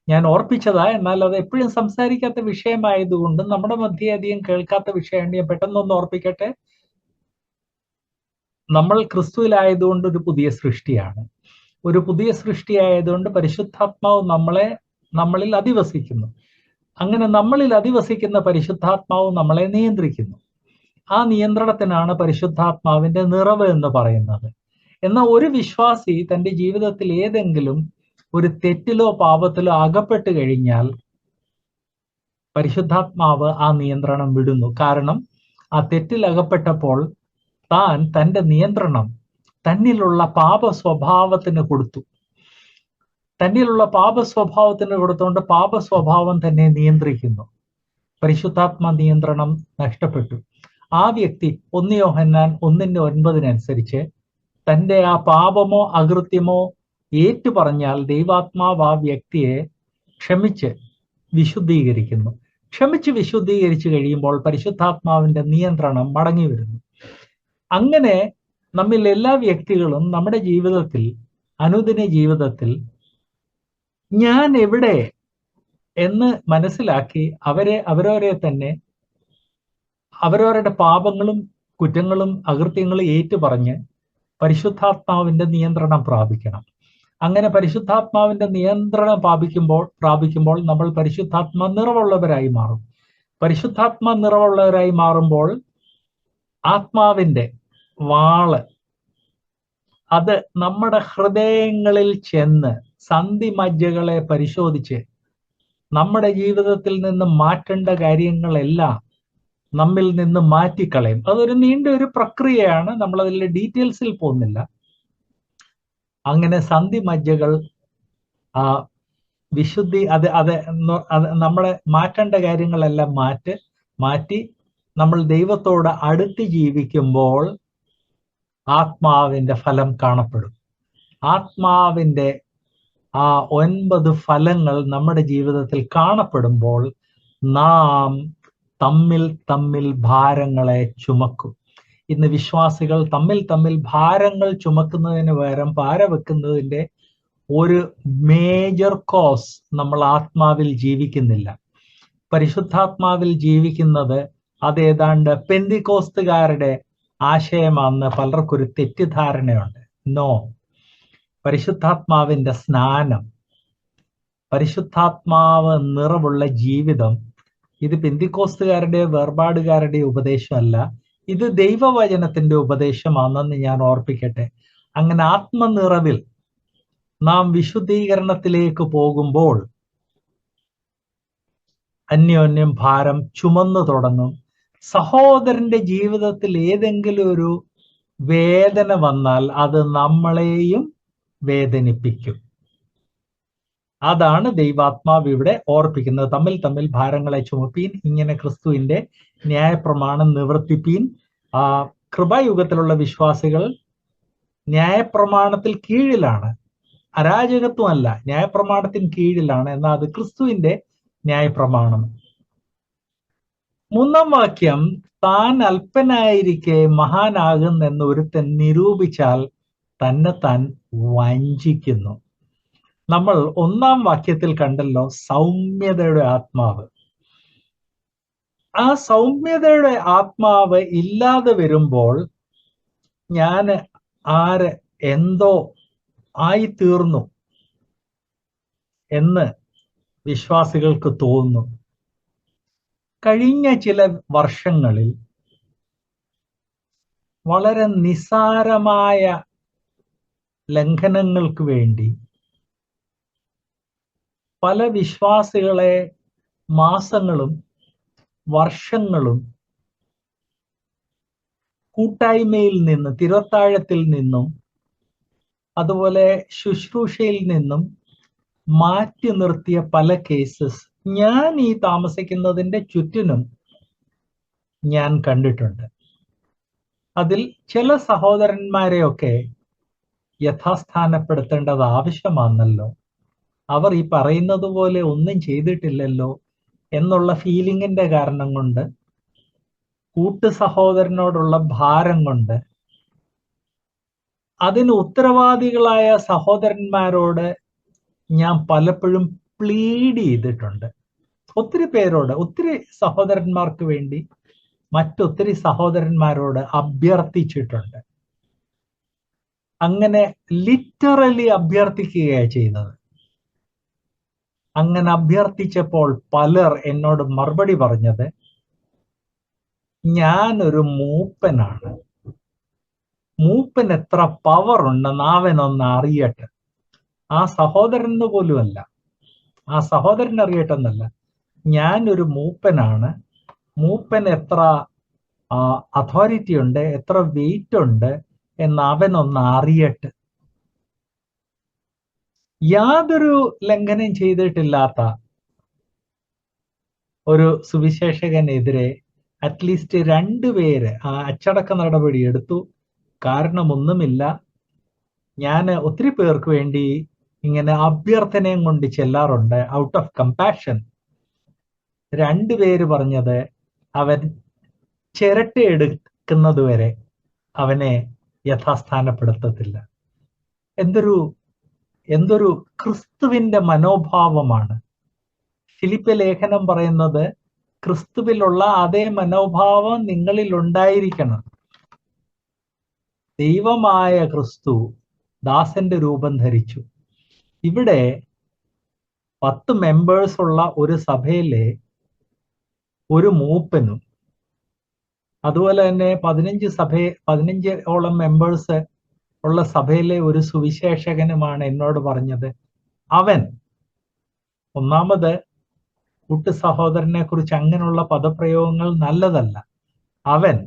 ഞാൻ ഓർപ്പിച്ചതാ, എന്നാൽ അത് എപ്പോഴും സംസാരിക്കാത്ത വിഷയമായതുകൊണ്ട് നമ്മുടെ മധ്യേ അധികം കേൾക്കാത്ത വിഷയമാണ്. ഞാൻ പെട്ടെന്നൊന്ന് ഓർപ്പിക്കട്ടെ. നമ്മൾ ക്രിസ്തുവിലായതുകൊണ്ട് ഒരു പുതിയ സൃഷ്ടിയാണ്. ഒരു പുതിയ സൃഷ്ടിയായതുകൊണ്ട് പരിശുദ്ധാത്മാവ് നമ്മളിൽ അധിവസിക്കുന്നു. അങ്ങനെ നമ്മളിൽ അധിവസിക്കുന്ന പരിശുദ്ധാത്മാവ് നമ്മളെ നിയന്ത്രിക്കുന്നു. ആ നിയന്ത്രണത്തിനാണ് പരിശുദ്ധാത്മാവിന്റെ നിറവ് എന്ന് പറയുന്നത്. എന്നാൽ ഒരു വിശ്വാസി തന്റെ ജീവിതത്തിൽ ഏതെങ്കിലും ഒരു തെറ്റിലോ പാപത്തിലോ അകപ്പെട്ട് കഴിഞ്ഞാൽ പരിശുദ്ധാത്മാവ് ആ നിയന്ത്രണം വിടുന്നു. കാരണം ആ തെറ്റിൽ അകപ്പെട്ടപ്പോൾ തന്റെ നിയന്ത്രണം തന്നിലുള്ള പാപ സ്വഭാവത്തിന് കൊടുത്തു. തന്നിലുള്ള പാപ സ്വഭാവത്തിന് കൊടുത്തുകൊണ്ട് പാപ സ്വഭാവം തന്നെ നിയന്ത്രിക്കുന്നു. പരിശുദ്ധാത്മ നിയന്ത്രണം നഷ്ടപ്പെട്ടു. ആ വ്യക്തി 1 യോഹന്നാൻ 1:9 തന്റെ ആ പാപമോ അകൃത്യമോ ഏറ്റു പറഞ്ഞാൽ ദൈവാത്മാവ് ആ വ്യക്തിയെ ക്ഷമിച്ച് വിശുദ്ധീകരിക്കുന്നു. ക്ഷമിച്ച് വിശുദ്ധീകരിച്ചു കഴിയുമ്പോൾ പരിശുദ്ധാത്മാവിന്റെ നിയന്ത്രണം മടങ്ങി വരുന്നു. അങ്ങനെ നമ്മിൽ എല്ലാ വ്യക്തികളും നമ്മുടെ ജീവിതത്തിൽ, അനുദിന ജീവിതത്തിൽ ഞാൻ എവിടെ എന്ന് മനസ്സിലാക്കി അവരവരെ തന്നെ അവരവരുടെ പാപങ്ങളും കുറ്റങ്ങളും അകൃത്യങ്ങളും ഏറ്റുപറഞ്ഞ് പരിശുദ്ധാത്മാവിന്റെ നിയന്ത്രണം പ്രാപിക്കണം. അങ്ങനെ പരിശുദ്ധാത്മാവിന്റെ നിയന്ത്രണം പ്രാപിക്കുമ്പോൾ നമ്മൾ പരിശുദ്ധാത്മ നിറവുള്ളവരായി മാറും. പരിശുദ്ധാത്മ നിറവുള്ളവരായി മാറുമ്പോൾ ആത്മാവിന്റെ വാള് അത് നമ്മുടെ ഹൃദയങ്ങളിൽ ചെന്ന് സന്ധിമജ്ജകളെ പരിശോധിച്ച് നമ്മുടെ ജീവിതത്തിൽ നിന്ന് മാറ്റേണ്ട കാര്യങ്ങളെല്ലാം നമ്മിൽ നിന്ന് മാറ്റിക്കളയും. അതൊരു നീണ്ട ഒരു പ്രക്രിയയാണ്, നമ്മൾ അതിലെ ഡീറ്റെയിൽസിൽ പോകുന്നില്ല. അങ്ങനെ സന്ധിമജ്ജകൾ വിശുദ്ധി അത് നമ്മളെ മാറ്റേണ്ട കാര്യങ്ങളെല്ലാം മാറ്റി നമ്മൾ ദൈവത്തോട് അടുത്ത് ജീവിക്കുമ്പോൾ ആത്മാവിന്റെ ഫലം കാണപ്പെടും. ആത്മാവിന്റെ ആ 9 ഫലങ്ങൾ നമ്മുടെ ജീവിതത്തിൽ കാണപ്പെടുമ്പോൾ നാം തമ്മിൽ ഭാരങ്ങളെ ചുമക്കും. ഇന്ന് വിശ്വാസികൾ തമ്മിൽ ഭാരങ്ങൾ ചുമക്കുന്നതിന് പകരം ഭാര വെക്കുന്നതിന്റെ ഒരു മേജർ കോസ് നമ്മൾ ആത്മാവിൽ ജീവിക്കുന്നില്ല. പരിശുദ്ധാത്മാവിൽ ജീവിക്കുന്നത് അതേതാണ്ട് പെന്തിക്കോസ്തുകാരുടെ ആശയമാണെന്ന് പലർക്കൊരു തെറ്റിദ്ധാരണയുണ്ട്. നോ, പരിശുദ്ധാത്മാവിന്റെ സ്നാനം, പരിശുദ്ധാത്മാവ് നിറവുള്ള ജീവിതം, ഇത് പെന്തിക്കോസ്തുകാരുടെ വേർപാടുകാരുടെ ഉപദേശമല്ല, ഇത് ദൈവവചനത്തിന്റെ ഉപദേശമാണെന്ന് ഞാൻ ഓർപ്പിക്കട്ടെ. അങ്ങനെ ആത്മനിറവിൽ നാം വിശുദ്ധീകരണത്തിലേക്ക് പോകുമ്പോൾ അന്യോന്യം ഭാരം ചുമന്നു തുടങ്ങും. സഹോദരന്റെ ജീവിതത്തിൽ ഏതെങ്കിലും ഒരു വേദന വന്നാൽ അത് നമ്മളെയും വേദനിപ്പിക്കും. അതാണ് ദൈവാത്മാവ് ഇവിടെ ഓർപ്പിക്കുന്നത്. തമ്മിൽ ഭാരങ്ങളെ ചുമപ്പീൻ, ഇങ്ങനെ ക്രിസ്തുവിന്റെ ന്യായപ്രമാണം നിവർത്തിപ്പീൻ. കൃപായുഗത്തിലുള്ള വിശ്വാസികൾ ന്യായപ്രമാണത്തിൽ കീഴിലാണ്. അരാജകത്വമല്ല, ന്യായപ്രമാണത്തിന് കീഴിലാണ്. എന്നാൽ അത് ക്രിസ്തുവിന്റെ ന്യായപ്രമാണം. 3-ാം വാക്യം, താൻ അല്പനായിരിക്കെ മഹാനാകുന്നെന്ന് ഒരുത്തൻ നിരൂപിച്ചാൽ തന്നെ താൻ വഞ്ചിക്കുന്നു. നമ്മൾ 1-ാം വാക്യത്തിൽ കണ്ടല്ലോ സൗമ്യതയുടെ ആത്മാവ്. ആ സൗമ്യതയുടെ ആത്മാവ് ഇല്ലാതെ വരുമ്പോൾ ഞാൻ എന്തോ ആയിത്തീർന്നു എന്ന് വിശ്വാസികൾക്ക് തോന്നുന്നു. കഴിഞ്ഞ ചില വർഷങ്ങളിൽ വളരെ നിസ്സാരമായ ലംഘനങ്ങൾക്ക് വേണ്ടി പല വിശ്വാസികളെ മാസങ്ങളും വർഷങ്ങളും കൂട്ടായ്മയിൽ നിന്ന്, തിരുവത്താഴത്തിൽ നിന്നും അതുപോലെ ശുശ്രൂഷയിൽ നിന്നും മാറ്റി നിർത്തിയ പല കേസസ് ഞാൻ ഈ താമസിക്കുന്നതിൻ്റെ ചുറ്റിനും ഞാൻ കണ്ടിട്ടുണ്ട്. അതിൽ ചില സഹോദരന്മാരെയൊക്കെ യഥാസ്ഥാനപ്പെടുത്തേണ്ടത് ആവശ്യമാണല്ലോ, അവർ ഈ പറയുന്നത് പോലെ ഒന്നും ചെയ്തിട്ടില്ലല്ലോ എന്നുള്ള ഫീലിങ്ങിന്റെ കാരണം കൊണ്ട്, കൂട്ടു സഹോദരനോടുള്ള ഭാരം കൊണ്ട്, അതിന് ഉത്തരവാദികളായ സഹോദരന്മാരോട് ഞാൻ പലപ്പോഴും പ്ലീഡ് ചെയ്തിട്ടുണ്ട്. ഒത്തിരി പേരോട്, ഒത്തിരി സഹോദരന്മാർക്ക് വേണ്ടി മറ്റൊത്തിരി സഹോദരന്മാരോട് അഭ്യർത്ഥിച്ചിട്ടുണ്ട്. അങ്ങനെ ലിറ്ററലി അഭ്യർത്ഥിക്കുകയാണ് ചെയ്തത്. അങ്ങനെ അഭ്യർത്ഥിച്ചപ്പോൾ പലർ എന്നോട് മറുപടി പറഞ്ഞത്, ഞാനൊരു മൂപ്പനാണ്, മൂപ്പൻ എത്ര പവർ ഉണ്ടെന്ന് അവനൊന്ന് അറിയട്ടെ. ആ സഹോദരന് പോലുമല്ല, ആ സഹോദരൻ അറിയട്ടെന്നല്ല, ഞാനൊരു മൂപ്പനാണ്, മൂപ്പൻ എത്ര അതോറിറ്റി ഉണ്ട്, എത്ര വെയിറ്റ് ഉണ്ട് എന്ന് അവനൊന്ന് അറിയട്ടെ. യാതൊരു ലംഘനം ചെയ്തിട്ടില്ലാത്ത ഒരു സുവിശേഷകനെതിരെ അറ്റ്ലീസ്റ്റ് 2 പേര് അച്ചടക്ക നടപടി എടുത്തു. കാരണമൊന്നുമില്ല. ഞാൻ ഒത്തിരി പേർക്ക് വേണ്ടി ഇങ്ങനെ അഭ്യർത്ഥനയും കൊണ്ട് ചെല്ലാറുണ്ട്, ഔട്ട് ഓഫ് കമ്പാഷൻ. 2 പേര് പറഞ്ഞത്, അവൻ ചിരട്ടയെടുക്കുന്നത് വരെ അവനെ യഥാസ്ഥാനപ്പെടുത്തത്തില്ല. എന്തൊരു ക്രിസ്തുവിന്റെ മനോഭാവമാണ്. ഫിലിപ്പ് ലേഖനം പറയുന്നത്, ക്രിസ്തുവിലുള്ള അതേ മനോഭാവം നിങ്ങളിൽ ഉണ്ടായിരിക്കണം. ദൈവമായ ക്രിസ്തു ദാസന്റെ രൂപം ധരിച്ചു. ഇവിടെ 10 മെമ്പേഴ്സ് ഉള്ള ഒരു സഭയിലെ ഒരു മൂപ്പനും അതുപോലെ തന്നെ 15ഓളം മെമ്പേഴ്സ് ഉള്ള സഭയിലെ ഒരു സുവിശേഷകനുമാണ് എന്നോട് പറഞ്ഞത്, അവൻ ഒന്നാമത് കൂട്ടു സഹോദരനെ കുറിച്ച് അങ്ങനെയുള്ള പദപ്രയോഗങ്ങൾ നല്ലതല്ല, അവൻ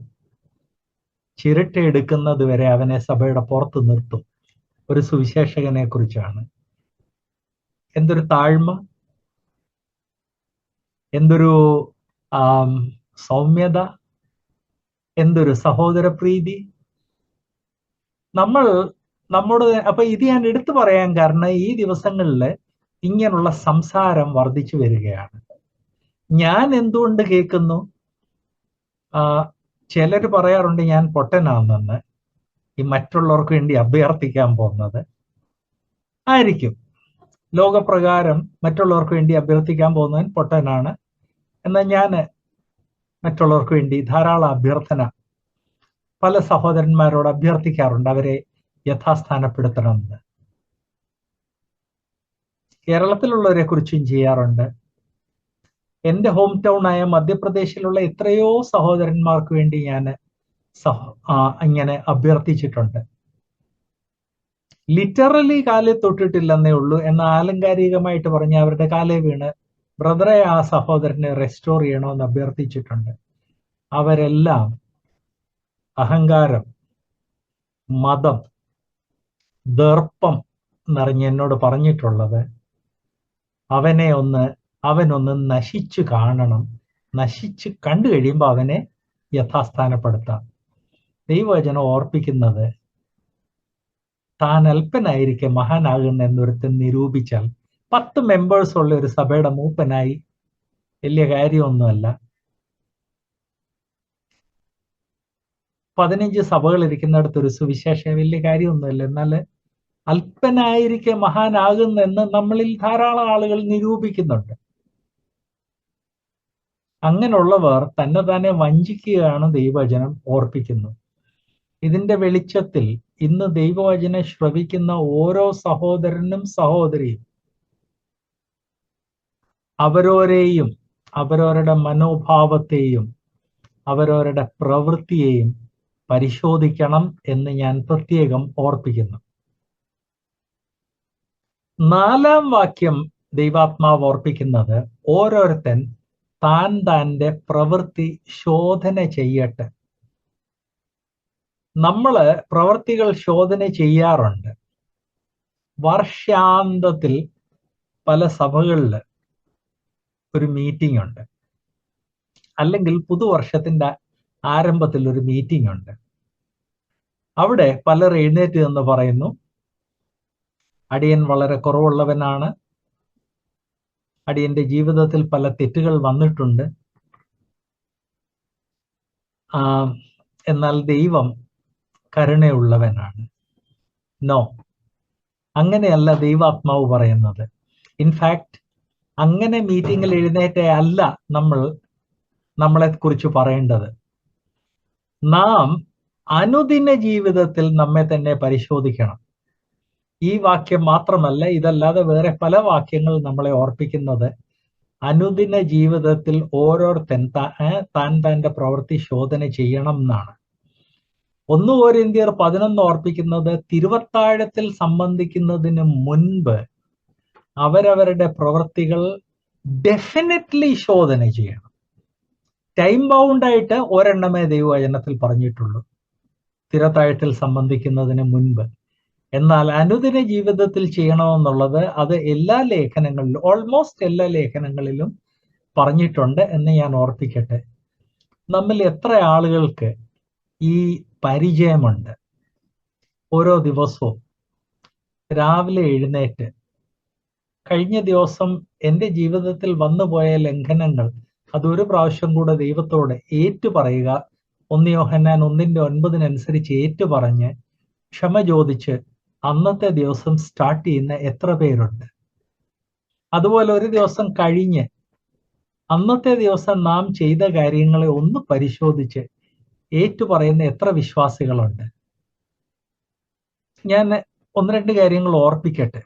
ചിരട്ടയെടുക്കുന്നത് വരെ അവനെ സഭയുടെ പുറത്ത് നിർത്തും. ഒരു സുവിശേഷകനെ കുറിച്ചാണ്. എന്തൊരു താഴ്മ, എന്തൊരു സൗമ്യത, എന്തൊരു സഹോദര പ്രീതി. അപ്പൊ ഇത് ഞാൻ എടുത്തു പറയാൻ കാരണം, ഈ ദിവസങ്ങളിൽ ഇങ്ങനെയുള്ള സംസാരം വർദ്ധിച്ചു വരികയാണ്. ഞാൻ എന്തുകൊണ്ട് കേൾക്കുന്നു, ചിലർ പറയാറുണ്ട് ഞാൻ പൊട്ടനാണെന്ന്. ഈ മറ്റുള്ളവർക്ക് വേണ്ടി അഭ്യർത്ഥിക്കാൻ പോകുന്നത് ആയിരിക്കും. ലോകപ്രകാരം മറ്റുള്ളവർക്ക് വേണ്ടി അഭ്യർത്ഥിക്കാൻ പോകുന്നവൻ പൊട്ടനാണ്. എന്നാൽ ഞാൻ മറ്റുള്ളവർക്ക് വേണ്ടി ധാരാളം അഭ്യർത്ഥന പല സഹോദരന്മാരോട് അഭ്യർത്ഥിക്കാറുണ്ട്, അവരെ യഥാസ്ഥാനപ്പെടുത്തണമെന്ന്. കേരളത്തിലുള്ളവരെ കുറിച്ചും ചെയ്യാറുണ്ട്. എൻ്റെ ഹോം ടൗൺ ആയ മധ്യപ്രദേശിലുള്ള എത്രയോ സഹോദരന്മാർക്ക് വേണ്ടി ഞാൻ ഇങ്ങനെ അഭ്യർത്ഥിച്ചിട്ടുണ്ട്. ലിറ്ററലി കാലിൽ തൊട്ടിട്ടില്ലെന്നേ ഉള്ളൂ, എന്നാൽ ആലങ്കാരികമായിട്ട് പറഞ്ഞ് അവരുടെ കാലേ വീണ് ബ്രദറെ ആ സഹോദരനെ റെസ്റ്റോർ ചെയ്യണമെന്ന് അഭ്യർത്ഥിച്ചിട്ടുണ്ട്. അവരെല്ലാം അഹങ്കാരം, മതം, ദർപ്പം നിറഞ്ഞ് എന്നോട് പറഞ്ഞിട്ടുള്ളത്, അവനൊന്ന് നശിച്ചു കാണണം, നശിച്ച് കണ്ടു കഴിയുമ്പോൾ അവനെ യഥാസ്ഥാനപ്പെടുത്താം. ദൈവവചനം ഓർപ്പിക്കുന്നത് താൻ അല്പനായിരിക്കെ മഹാനാകുന്ന എന്നൊരുത്തൻ നിരൂപിച്ചാൽ 10 മെമ്പേഴ്സ് ഉള്ള ഒരു സഭയുടെ മൂപ്പനായി വലിയ കാര്യമൊന്നുമല്ല. 15 സഭകൾ ഇരിക്കുന്നിടത്ത് ഒരു സുവിശേഷം വലിയ കാര്യമൊന്നുമില്ല. എന്നാൽ അല്പനായിരിക്കെ മഹാനാകുന്നെന്ന് നമ്മളിൽ ധാരാളം ആളുകൾ നിരൂപിക്കുന്നുണ്ട്. അങ്ങനെയുള്ളവർ തന്നെ വഞ്ചിക്കുകയാണ് ദൈവവചനം ഓർപ്പിക്കുന്നത്. ഇതിന്റെ വെളിച്ചത്തിൽ ഇന്ന് ദൈവവചനം ശ്രവിക്കുന്ന ഓരോ സഹോദരനും സഹോദരിയും അവരോരെയും അവരവരുടെ മനോഭാവത്തെയും അവരവരുടെ പ്രവൃത്തിയെയും പരിശോധിക്കണം എന്ന് ഞാൻ പ്രത്യേകം ഓർപ്പിക്കുന്നു. 4-ാം വാക്യം ദൈവാത്മാവ് ഓർപ്പിക്കുന്നത് ഓരോരുത്തൻ താൻ്റെ പ്രവൃത്തി ശോധന ചെയ്യട്ടെ. നമ്മള് പ്രവൃത്തികൾ ശോധന ചെയ്യാറുണ്ട്. വർഷാന്തത്തിൽ പല സഭകളിൽ ഒരു മീറ്റിംഗ് ഉണ്ട്, അല്ലെങ്കിൽ പുതുവർഷത്തിന്റെ ആരംഭത്തിൽ ഒരു മീറ്റിംഗ് ഉണ്ട്. അവിടെ പലർ എഴുന്നേറ്റ് എന്ന് പറയുന്നു, അടിയൻ വളരെ കുറവുള്ളവനാണ്, അടിയന്റെ ജീവിതത്തിൽ പല തെറ്റുകൾ വന്നിട്ടുണ്ട്, എന്നാൽ ദൈവം കരുണയുള്ളവനാണ്. നോ, അങ്ങനെയല്ല ദൈവാത്മാവ് പറയുന്നത്. ഇൻഫാക്ട് അങ്ങനെ മീറ്റിംഗിൽ എഴുന്നേറ്റ അല്ല നമ്മളെ കുറിച്ച് പറയേണ്ടത്. നാം അനുദിന ജീവിതത്തിൽ നമ്മെ തന്നെ പരിശോധിക്കണം. ഈ വാക്യം മാത്രമല്ല, ഇതല്ലാതെ വേറെ പല വാക്യങ്ങൾ നമ്മളെ ഓർപ്പിക്കുന്നത് അനുദിന ജീവിതത്തിൽ ഓരോരുത്തൻ തന്റെ പ്രവൃത്തി ശോധന ചെയ്യണം എന്നാണ്. 1 കൊരിന്ത്യർ 11 ഓർപ്പിക്കുന്നത് തിരുവത്താഴത്തിൽ സംബന്ധിക്കുന്നതിന് മുൻപ് അവരവരുടെ പ്രവൃത്തികൾ ഡെഫിനറ്റ്ലി ശോധന ചെയ്യണം. ടൈം ബൗണ്ടായിട്ട് ഒരെണ്ണമേ ദൈവവചനത്തിൽ പറഞ്ഞിട്ടുള്ളൂ, തിരുവത്താഴത്തിൽ സംബന്ധിക്കുന്നതിന് മുൻപ്. എന്നാൽ അനുദിന ജീവിതത്തിൽ ചെയ്യണമെന്നുള്ളത് അത് എല്ലാ ലേഖനങ്ങളിലും, ഓൾമോസ്റ്റ് എല്ലാ ലേഖനങ്ങളിലും പറഞ്ഞിട്ടുണ്ട് എന്ന് ഞാൻ ഓർപ്പിക്കട്ടെ. നമ്മിൽ എത്ര ആളുകൾക്ക് ഈ പരിചയമുണ്ട്? ഓരോ ദിവസവും രാവിലെ എഴുന്നേറ്റ് കഴിഞ്ഞ ദിവസം എൻ്റെ ജീവിതത്തിൽ വന്നുപോയ ലംഘനങ്ങൾ അതൊരു പ്രാവശ്യം കൂടെ ദൈവത്തോട് ഏറ്റുപറയുക. 1 യോഹന്നാൻ 1:9 ഏറ്റുപറഞ്ഞ് ക്ഷമ ചോദിച്ച് അന്നത്തെ ദിവസം സ്റ്റാർട്ട് ചെയ്യുന്ന എത്ര പേരുണ്ട്? അതുപോലെ ഒരു ദിവസം കഴിഞ്ഞ് അന്നത്തെ ദിവസം നാം ചെയ്ത കാര്യങ്ങളെ ഒന്ന് പരിശോധിച്ച് ഏറ്റുപറയുന്ന എത്ര വിശ്വാസികളുണ്ട്? ഞാൻ 1-2 കാര്യങ്ങൾ ഓർപ്പിക്കട്ടെ.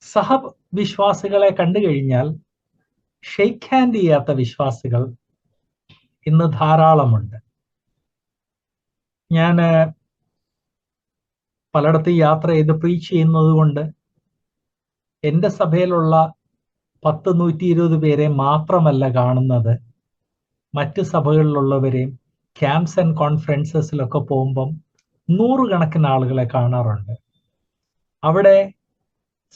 സഹവിശ്വാസികളെ കണ്ടു കഴിഞ്ഞാൽ ഷെയ്ക്ക് ഹാൻഡ് ചെയ്യാത്ത വിശ്വാസികൾ ഇന്ന് ധാരാളമുണ്ട്. ഞാൻ പലയിടത്ത് യാത്ര ചെയ്ത് പ്രീച്ച് ചെയ്യുന്നത് കൊണ്ട് എൻ്റെ സഭയിലുള്ള 10-120 പേരെ മാത്രമല്ല കാണുന്നത്, മറ്റ് സഭകളിലുള്ളവരെയും ക്യാമ്പ്സ് ആൻഡ് കോൺഫറൻസസിലൊക്കെ പോകുമ്പം 100 കണക്കിന് ആളുകളെ കാണാറുണ്ട്. അവിടെ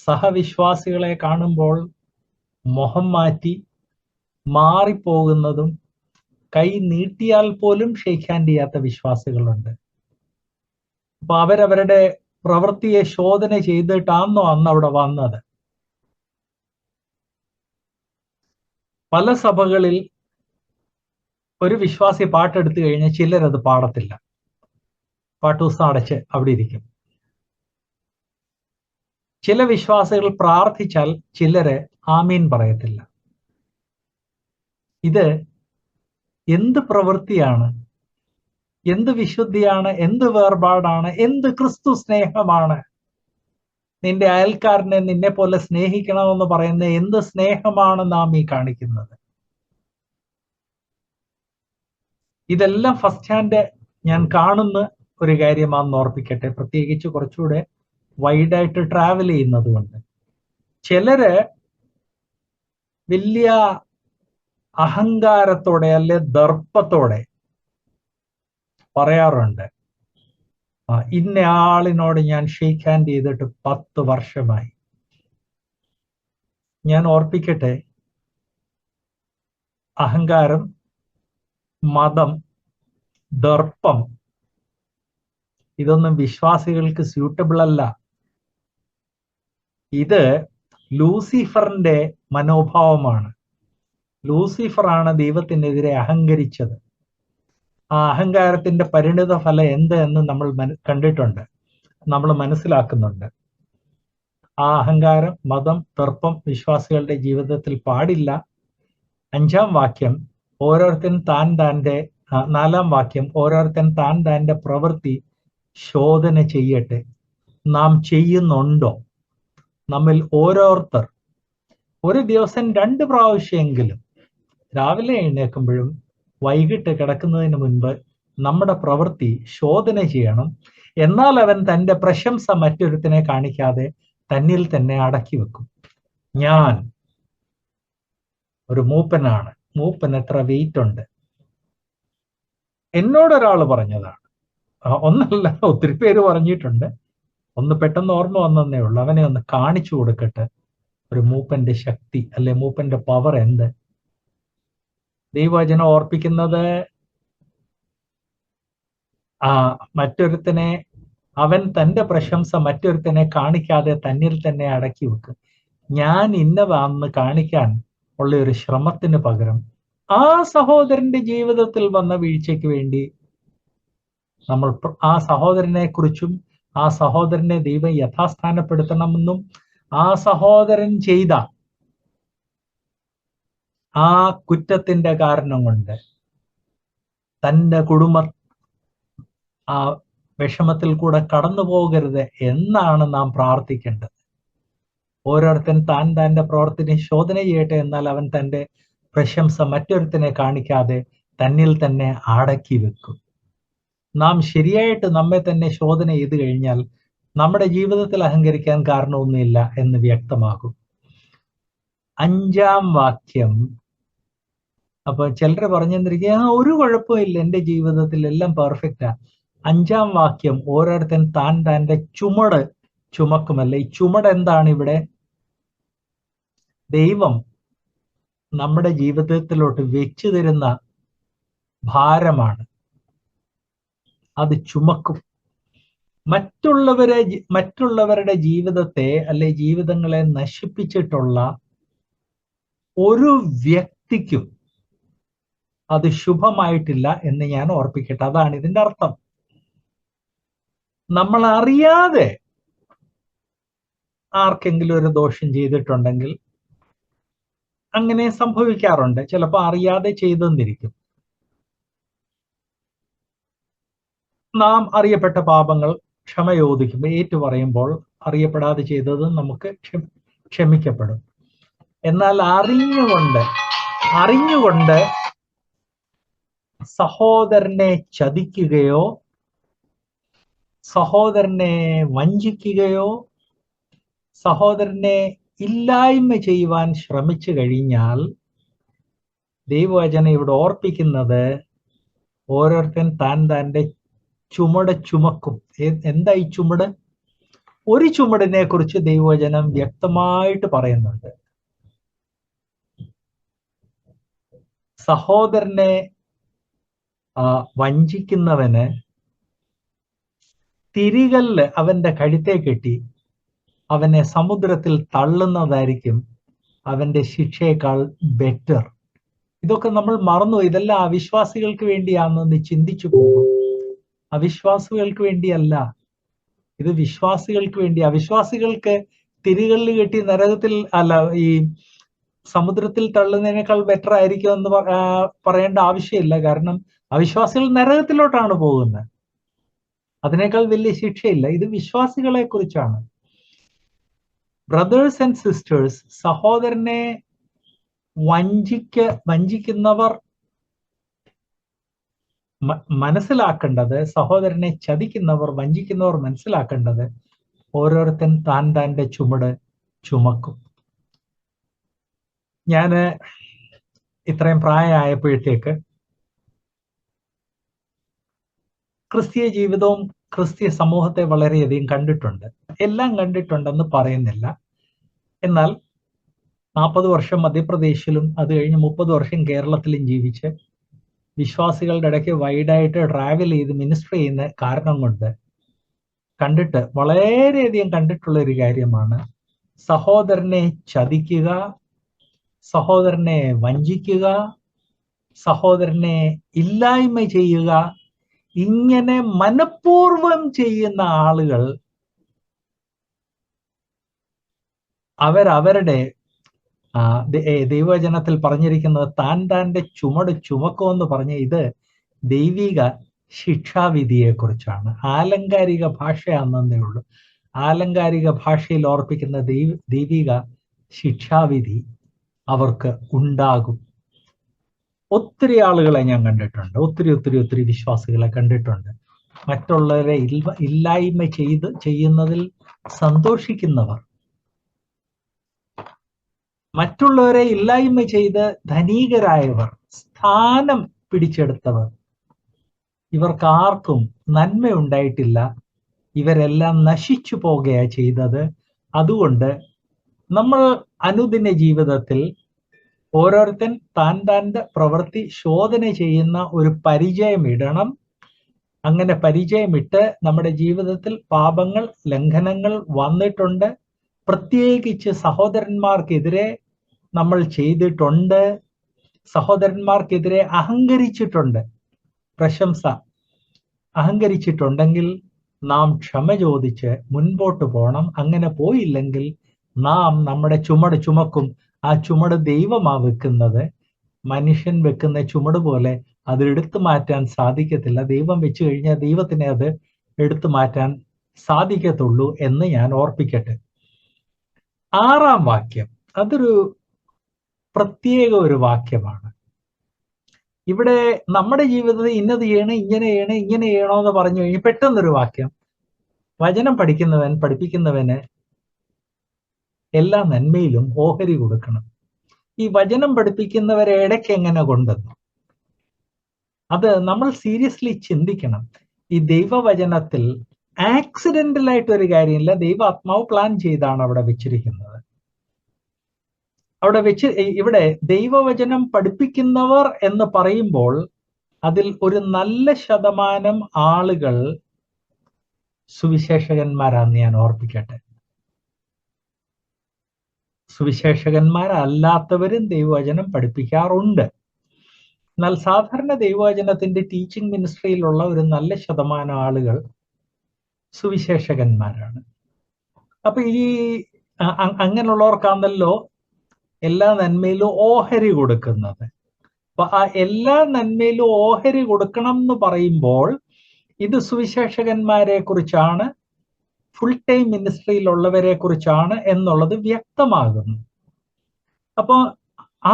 സഹവിശ്വാസികളെ കാണുമ്പോൾ മുഖം മാറിപ്പോകുന്നതും കൈ നീട്ടിയാൽ പോലും ഷെയ്ക്ക് ഹാൻഡ് ചെയ്യാത്ത വിശ്വാസികളുണ്ട്. അപ്പൊ അവരവരുടെ പ്രവൃത്തിയെ ശോധന ചെയ്തിട്ടാണോ അന്ന് അവിടെ വന്നത്? പല സഭകളിൽ ഒരു വിശ്വാസി പാട്ടെടുത്തു കഴിഞ്ഞാൽ ചിലരത് പാടത്തില്ല, പാട്ടൂസം അടച്ച് അവിടെ ഇരിക്കും. ചില വിശ്വാസികൾ പ്രാർത്ഥിച്ചാൽ ചിലര് ആമീൻ പറയത്തില്ല. ഇത് എന്ത് പ്രവൃത്തിയാണ്? എന്ത് വിശുദ്ധിയാണ്? എന്ത് വേർപാടാണ്? എന്ത് ക്രിസ്തു സ്നേഹമാണ്? നിന്റെ അയൽക്കാരനെ നിന്നെ പോലെ സ്നേഹിക്കണമെന്ന് പറയുന്ന എന്ത് സ്നേഹമാണ് നാം ഈ കാണിക്കുന്നത്? ഇതെല്ലാം ഫസ്റ്റ് ഹാൻഡ് ഞാൻ കാണുന്ന ഒരു കാര്യമാണെന്ന് ഓർപ്പിക്കട്ടെ, പ്രത്യേകിച്ച് കുറച്ചുകൂടെ വൈഡായിട്ട് ട്രാവൽ ചെയ്യുന്നത് കൊണ്ട്. ചിലര് വലിയ അഹങ്കാരത്തോടെ അല്ലെ ദർപ്പത്തോടെ പറയാറുണ്ട്, ഇന്ന ആളിനോട് ഞാൻ ഷെയ്ക്ക് ഹാൻഡ് ചെയ്തിട്ട് 10 വർഷമായി. ഞാൻ ഓർപ്പിക്കട്ടെ, അഹങ്കാരം, മതം, ദർപ്പം, ഇതൊന്നും വിശ്വാസികൾക്ക് സ്യൂട്ടബിൾ അല്ല. ഇത് ലൂസിഫറിന്റെ മനോഭാവമാണ്. ലൂസിഫറാണ് ദൈവത്തിനെതിരെ അഹങ്കരിച്ചത്. ആ അഹങ്കാരത്തിന്റെ പരിണിത ഫലം എന്ത് എന്ന് നമ്മൾ കണ്ടിട്ടുണ്ട്, നമ്മൾ മനസ്സിലാക്കുന്നുണ്ട്. ആ അഹങ്കാരം, മതം, ദർപ്പം വിശ്വാസികളുടെ ജീവിതത്തിൽ പാടില്ല. 5-ാം വാക്യം, ഓരോരുത്തൻ താൻ താൻ്റെ 4-ാം വാക്യം, ഓരോരുത്തൻ താൻ താൻ്റെ പ്രവൃത്തി ശോധന ചെയ്യട്ടെ. നാം ചെയ്യുന്നുണ്ടോ? നമ്മിൽ ഓരോരുത്തർ ഒരു ദിവസം 2 പ്രാവശ്യമെങ്കിലും, രാവിലെ എഴുന്നേൽക്കുമ്പോഴും വൈകിട്ട് കിടക്കുന്നതിന് മുൻപ് നമ്മുടെ പ്രവൃത്തി ശോധന ചെയ്യണം. എന്നാൽ അവൻ തൻ്റെ പ്രശംസ മറ്റൊരുത്തിനെ കാണിക്കാതെ തന്നിൽ തന്നെ അടക്കി വെക്കും. ഞാൻ ഒരു മൂപ്പനാണ്, മൂപ്പന് എത്ര വെയിറ്റ് ഉണ്ട്. എന്നോടൊരാൾ പറഞ്ഞതാണ്, ഒന്നല്ല ഒത്തിരി പേര് പറഞ്ഞിട്ടുണ്ട്. ഒന്ന് പെട്ടെന്ന് ഓർമ്മ വന്നേ ഉള്ളൂ. അവനെ ഒന്ന് കാണിച്ചു കൊടുക്കട്ടെ ഒരു മൂപ്പന്റെ ശക്തി, അല്ലെ മൂപ്പന്റെ പവർ എന്ത്. ദൈവവചനം ഓർപ്പിക്കുന്നത് മറ്റൊരുത്തനെ, അവൻ തന്റെ പ്രശംസ മറ്റൊരുത്തനെ കാണിക്കാതെ തന്നിൽ തന്നെ അടക്കി വെക്കും. ഞാൻ ഇന്നതാണെന്ന് കാണിക്കാൻ ഉള്ള ഒരു ശ്രമത്തിന് പകരം ആ സഹോദരന്റെ ജീവിതത്തിൽ വന്ന വീഴ്ചയ്ക്ക് വേണ്ടി നമ്മൾ ആ സഹോദരനെ കുറിച്ചും ആ സഹോദരനെ ദൈവം യഥാസ്ഥാനപ്പെടുത്തണമെന്നും ആ സഹോദരൻ ചെയ്ത ആ കുറ്റത്തിന്റെ കാരണം കൊണ്ട് തൻ്റെ കുടുംബ ആ വിഷമത്തിൽ കൂടെ കടന്നു പോകരുത് എന്നാണ് നാം പ്രാർത്ഥിക്കേണ്ടത്. ഓരോരുത്തൻ താൻ തൻ്റെ പ്രവർത്തനം ശോധന ചെയ്യട്ടെ, എന്നാൽ അവൻ തൻ്റെ പ്രശംസ മറ്റൊരുത്തനെ കാണിക്കാതെ തന്നിൽ തന്നെ അടക്കി വെക്കും. നാം ശരിയായിട്ട് നമ്മെ തന്നെ ശോധന ചെയ്തു കഴിഞ്ഞാൽ നമ്മുടെ ജീവിതത്തിൽ അഹങ്കരിക്കാൻ കാരണമൊന്നുമില്ല എന്ന് വ്യക്തമാകും. 5-ാം വാക്യം, അപ്പൊ ചിലർ പറഞ്ഞെന്നിരിക്കുക ഒരു കുഴപ്പമില്ല, എൻ്റെ ജീവിതത്തിൽ എല്ലാം പെർഫെക്റ്റാ. 5-ാം വാക്യം, ഓരോരുത്തൻ താൻ തൻ്റെ ചുമട് ചുമക്കുമല്ല. ഈ ചുമട് എന്താണ് ഇവിടെ? ദൈവം നമ്മുടെ ജീവിതത്തിലോട്ട് വെച്ചു തരുന്ന ഭാരമാണ്, അത് ചുമക്കും. മറ്റുള്ളവരുടെ ജീവിതത്തെ അല്ലെ ജീവിതങ്ങളെ നശിപ്പിച്ചിട്ടുള്ള ഒരു വ്യക്തിക്കും അത് ശുഭമായിട്ടില്ല എന്ന് ഞാൻ ഓർപ്പിക്കട്ടെ. അതാണ് ഇതിന്റെ അർത്ഥം. നമ്മൾ അറിയാതെ ആർക്കെങ്കിലും ഒരു ദോഷം ചെയ്തിട്ടുണ്ടെങ്കിൽ അങ്ങനെ സംഭവിക്കാറുണ്ട്. ചിലപ്പോൾ അറിയാതെ ചെയ്തെന്നിരിക്കും. നാം അറിയപ്പെട്ട പാപങ്ങൾ ക്ഷമ ചോദിക്കുമ്പോൾ ഏറ്റുപറയുമ്പോൾ അറിയപ്പെടാതെ ചെയ്തത് നമുക്ക് ക്ഷമിക്കപ്പെടും. എന്നാൽ അറിഞ്ഞുകൊണ്ട് സഹോദരനെ ചതിക്കുകയോ സഹോദരനെ വഞ്ചിക്കുകയോ സഹോദരനെ ഇല്ലായ്മ ചെയ്യുവാൻ ശ്രമിച്ചു കഴിഞ്ഞാൽ ദൈവവചനം ഇവിടെ ഓർപ്പിക്കുന്നത് ഓരോരുത്തൻ താൻ തൻ്റെ ചുമട് ചുമക്കും. എന്താ ഈ ചുമട്? ഒരു ചുമടിനെ കുറിച്ച് ദൈവവചനം വ്യക്തമായിട്ട് പറയുന്നുണ്ട്. സഹോദരനെ വഞ്ചിക്കുന്നവന് തിരികല്ല് അവന്റെ കഴുത്തെ കെട്ടി അവനെ സമുദ്രത്തിൽ തള്ളുന്നതായിരിക്കും അവന്റെ ശിക്ഷയേക്കാൾ ബെറ്റർ. ഇതൊക്കെ നമ്മൾ മറന്നു. ഇതെല്ലാം അവിശ്വാസികൾക്ക് വേണ്ടിയാണെന്ന് ചിന്തിച്ചു പോകും. അവിശ്വാസികൾക്ക് വേണ്ടിയല്ല, ഇത് വിശ്വാസികൾക്ക് വേണ്ടി. അവിശ്വാസികൾക്ക് തിരികല്ല് കെട്ടി നരകത്തിൽ ഈ സമുദ്രത്തിൽ തള്ളുന്നതിനേക്കാൾ ബെറ്റർ ആയിരിക്കും എന്ന് പറയേണ്ട ആവശ്യമില്ല. കാരണം അവിശ്വാസികൾ നരകത്തിലോട്ടാണ് പോകുന്നത്. അതിനേക്കാൾ വലിയ ശിക്ഷയില്ല. ഇത് വിശ്വാസികളെ കുറിച്ചാണ്. ബ്രദേഴ്സ് ആൻഡ് സിസ്റ്റേഴ്സ്, സഹോദരനെ വഞ്ചിക്കുന്നവർ മനസ്സിലാക്കേണ്ടത്, സഹോദരനെ ചതിക്കുന്നവർ വഞ്ചിക്കുന്നവർ മനസ്സിലാക്കേണ്ടത് ഓരോരുത്തൻ താൻ തൻ്റെ ചുമട് ചുമക്കും. ഞാന് ഇത്രയും പ്രായമായപ്പോഴത്തേക്ക് ക്രിസ്തീയ ജീവിതവും ക്രിസ്തീയ സമൂഹത്തെ വളരെയധികം കണ്ടിട്ടുണ്ട്. എല്ലാം കണ്ടിട്ടുണ്ടെന്ന് പറയുന്നില്ല. എന്നാൽ 40 വർഷം മധ്യപ്രദേശിലും അത് കഴിഞ്ഞ് 30 വർഷം കേരളത്തിലും ജീവിച്ച് വിശ്വാസികളുടെ ഇടയ്ക്ക് വൈഡായിട്ട് ട്രാവൽ ചെയ്ത് മിനിസ്റ്റർ ചെയ്യുന്ന കാരണം കൊണ്ട് കണ്ടിട്ട് വളരെയധികം കണ്ടിട്ടുള്ള ഒരു കാര്യമാണ് സഹോദരനെ ചതിക്കുക, സഹോദരനെ വഞ്ചിക്കുക, സഹോദരനെ ഇല്ലായ്മ ചെയ്യുക. ഇങ്ങനെ മനഃപൂർവം ചെയ്യുന്ന ആളുകൾ അവരവരുടെ ദൈവവചനത്തിൽ പറഞ്ഞിരിക്കുന്നത് താൻ്റെ ചുമട് ചുമക്കുമെന്ന് പറഞ്ഞ ഇത് ദൈവിക ശിക്ഷാവിധിയെ കുറിച്ചാണ്. ആലങ്കാരിക ഭാഷയാണെന്നേ ഉള്ളൂ. ആലങ്കാരിക ഭാഷയിൽ ഓർപ്പിക്കുന്ന ദൈവിക ശിക്ഷാവിധി അവർക്ക് ഉണ്ടാകും. ഒത്തിരി ആളുകളെ ഞാൻ കണ്ടിട്ടുണ്ട്, ഒത്തിരി വിശ്വാസികളെ കണ്ടിട്ടുണ്ട്. മറ്റുള്ളവരെ ഇല്ലായ്മ ചെയ്യുന്നതിൽ സന്തോഷിക്കുന്നവർ, മറ്റുള്ളവരെ ഇല്ലായ്മ ചെയ്ത് ധനികരായവർ, സ്ഥാനം പിടിച്ചെടുത്തവർ, ഇവർക്കാർക്കും നന്മയുണ്ടായിട്ടില്ല. ഇവരെല്ലാം നശിച്ചു പോകുകയാണ് ചെയ്തത്. അതുകൊണ്ട് നമ്മൾ അനുദിന ജീവിതത്തിൽ ഓരോരുത്തൻ താൻ്റെ പ്രവൃത്തി ശോധന ചെയ്യുന്ന ഒരു പരിചയം ഇടണം. അങ്ങനെ പരിചയമിട്ട് നമ്മുടെ ജീവിതത്തിൽ പാപങ്ങൾ, ലംഘനങ്ങൾ വന്നിട്ടുണ്ട്. പ്രത്യേകിച്ച് സഹോദരന്മാർക്കെതിരെ നമ്മൾ ചെയ്തിട്ടുണ്ട്. സഹോദരന്മാർക്കെതിരെ അഹങ്കരിച്ചിട്ടുണ്ട്. പ്രശംസ അഹങ്കരിച്ചിട്ടുണ്ടെങ്കിൽ നാം ക്ഷമ ചോദിച്ച് മുൻപോട്ട് പോകണം. അങ്ങനെ പോയില്ലെങ്കിൽ നാം നമ്മുടെ ചുമട് ചുമക്കും. ആ ചുമട് ദൈവമാ വെക്കുന്നത്. മനുഷ്യൻ വെക്കുന്ന ചുമട് പോലെ അത് എടുത്തു മാറ്റാൻ സാധിക്കത്തില്ല. ദൈവം വെച്ചു കഴിഞ്ഞാൽ ദൈവത്തിനെ അത് എടുത്തു മാറ്റാൻ സാധിക്കത്തുള്ളൂ എന്ന് ഞാൻ ഓർപ്പിക്കട്ടെ. 6-ാം വാക്യം, അതൊരു പ്രത്യേക ഒരു വാക്യമാണ്. ഇവിടെ നമ്മുടെ ജീവിതത്തിൽ ഇന്നത് ചെയ്യണം, ഇങ്ങനെ ചെയ്യണോ എന്ന് പറഞ്ഞു കഴിഞ്ഞ് പെട്ടെന്നൊരു വാക്യം, വചനം പഠിപ്പിക്കുന്നവന് എല്ലാ നന്മയിലും ഓഹരി കൊടുക്കണം. ഈ വചനം പഠിപ്പിക്കുന്നവരെ ഇടയ്ക്ക് എങ്ങനെ കൊണ്ടുവന്നു? അത് നമ്മൾ സീരിയസ്ലി ചിന്തിക്കണം. ഈ ദൈവവചനത്തിൽ ആക്സിഡന്റലായിട്ടൊരു കാര്യമില്ല. ദൈവ ആത്മാവ് പ്ലാൻ ചെയ്താണ് അവിടെ വെച്ചിരിക്കുന്നത്. ഇവിടെ ദൈവവചനം പഠിപ്പിക്കുന്നവർ എന്ന് പറയുമ്പോൾ അതിൽ ഒരു നല്ല ശതമാനം ആളുകൾ സുവിശേഷകന്മാരാണെന്ന് ഞാൻ ഓർപ്പിക്കട്ടെ. സുവിശേഷകന്മാരല്ലാത്തവരും ദൈവവചനം പഠിപ്പിക്കാറുണ്ട്. എന്നാൽ സാധാരണ ദൈവവചനത്തിന്റെ ടീച്ചിങ് മിനിസ്ട്രിയിലുള്ള ഒരു നല്ല ശതമാനം ആളുകൾ സുവിശേഷകന്മാരാണ്. അപ്പൊ ഈ അങ്ങനെയുള്ളവർക്കാണല്ലോ എല്ലാ നന്മയിലും ഓഹരി കൊടുക്കുന്നത്. അപ്പൊ ആ എല്ലാ നന്മയിലും ഓഹരി കൊടുക്കണം എന്ന് പറയുമ്പോൾ ഇത് സുവിശേഷകന്മാരെ കുറിച്ചാണ്, ഫുൾ ടൈം മിനിസ്ട്രിയിലുള്ളവരെ കുറിച്ചാണ് എന്നുള്ളത് വ്യക്തമാകുന്നു. അപ്പൊ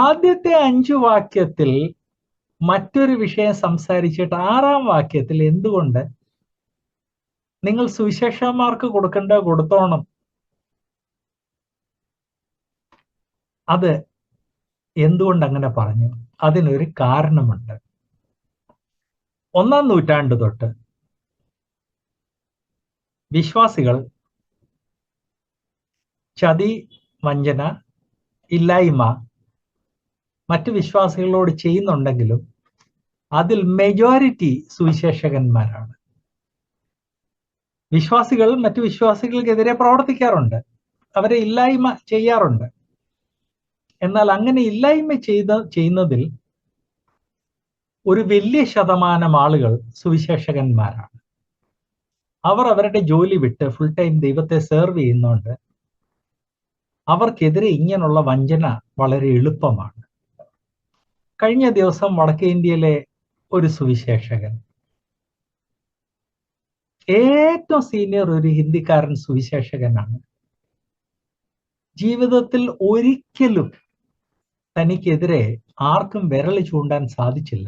ആദ്യത്തെ 5 വാക്യത്തിൽ മറ്റൊരു വിഷയം സംസാരിച്ചിട്ട് 6-ാം വാക്യത്തിൽ എന്തുകൊണ്ട് നിങ്ങൾ സുവിശേഷന്മാർക്ക് കൊടുത്തോണം, അത് എന്തുകൊണ്ട് അങ്ങനെ പറഞ്ഞു? അതിനൊരു കാരണമുണ്ട്. 1-ാം നൂറ്റാണ്ട് തൊട്ട് വിശ്വാസികൾ ചതി, വഞ്ചന, ഇല്ലായ്മ മറ്റു വിശ്വാസികളോട് ചെയ്യുന്നുണ്ടെങ്കിലും അതിൽ മെജോറിറ്റി സുവിശേഷകന്മാരാണ്. വിശ്വാസികൾ മറ്റു വിശ്വാസികൾക്കെതിരെ പ്രവർത്തിക്കാറുണ്ട്, അവരെ ഇല്ലായ്മ ചെയ്യാറുണ്ട്. എന്നാൽ അങ്ങനെ ഇല്ലായ്മ ചെയ്യുന്നതിൽ ഒരു വലിയ ശതമാനം ആളുകൾ സുവിശേഷകന്മാരാണ്. അവർ അവരുടെ ജോലി വിട്ട് ഫുൾ ടൈം ദൈവത്തെ സെർവ് ചെയ്യുന്നുണ്ട്. അവർക്കെതിരെ ഇങ്ങനെയുള്ള വഞ്ചന വളരെ എളുപ്പമാണ്. കഴിഞ്ഞ ദിവസം വടക്കേ ഇന്ത്യയിലെ ഒരു സുവിശേഷകൻ, ഏറ്റവും സീനിയർ ഒരു ഹിന്ദിക്കാരൻ സുവിശേഷകനാണ്. ജീവിതത്തിൽ ഒരിക്കലും തനിക്കെതിരെ ആർക്കും വിരൽ ചൂണ്ടാൻ സാധിച്ചില്ല.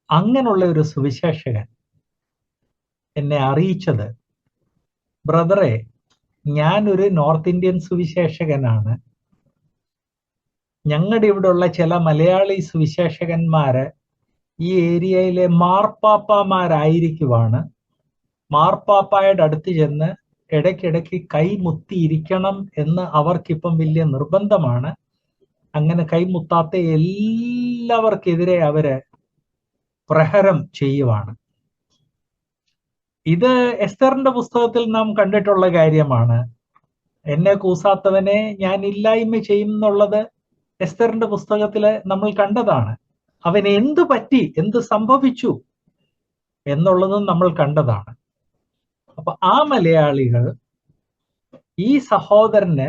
അങ്ങനെയുള്ള ഒരു സുവിശേഷകൻ എന്നെ അറിയിച്ചത്, ബ്രദറെ, ഞാനൊരു നോർത്ത് ഇന്ത്യൻ സുവിശേഷകനാണ്. ഞങ്ങളുടെ ഇവിടെയുള്ള ചില മലയാളി സുവിശേഷകന്മാര് ഈ ഏരിയയിലെ മാർപ്പാപ്പമാരായിരിക്കുവാണ്. മാർപ്പാപ്പായുടെ അടുത്ത് ചെന്ന് ഇടയ്ക്കിടയ്ക്ക് കൈമുത്തിയിരിക്കണം എന്ന് അവർക്കിപ്പം വലിയ നിർബന്ധമാണ്. അങ്ങനെ കൈമുത്താത്ത എല്ലാവർക്കെതിരെ അവര് പ്രഹരം ചെയ്യുവാണ്. ഇത് എസ്തറിന്റെ പുസ്തകത്തിൽ നാം കണ്ടിട്ടുള്ള കാര്യമാണ്. എന്നെ കൂസാത്തവനെ ഞാൻ ഇല്ലായ്മ ചെയ്യും എന്നുള്ളത് എസ്തറിന്റെ പുസ്തകത്തില് നമ്മൾ കണ്ടതാണ്. അവന് എന്തു പറ്റി, എന്ത് സംഭവിച്ചു എന്നുള്ളതും നമ്മൾ കണ്ടതാണ്. അപ്പൊ ആ മലയാളികൾ ഈ സഹോദരന്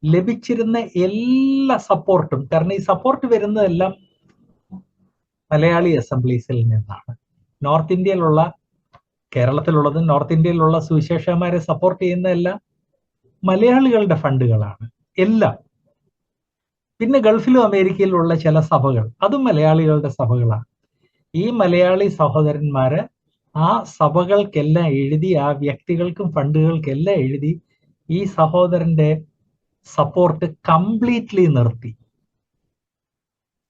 ലഭിച്ചിരുന്ന എല്ലാ സപ്പോർട്ടും, കാരണം ഈ സപ്പോർട്ട് വരുന്നതെല്ലാം മലയാളി അസംബ്ലീസിൽ നിന്നാണ്. നോർത്ത് ഇന്ത്യയിലുള്ള, കേരളത്തിലുള്ളതും നോർത്ത് ഇന്ത്യയിലുള്ള സുവിശേഷകന്മാരെ സപ്പോർട്ട് ചെയ്യുന്നതെല്ലാം മലയാളികളുടെ ഫണ്ടുകളാണ് എല്ലാം. പിന്നെ ഗൾഫിലും അമേരിക്കയിലുള്ള ചില സഭകൾ, അതും മലയാളികളുടെ സഭകളാണ്. ഈ മലയാളി സഹോദരന്മാര് ആ സഭകൾക്കെല്ലാം എഴുതി, ആ വ്യക്തികൾക്കും ഫണ്ടുകൾക്കെല്ലാം എഴുതി ഈ സഹോദരന്റെ സപ്പോർട്ട് കംപ്ലീറ്റ്ലി നിർത്തി.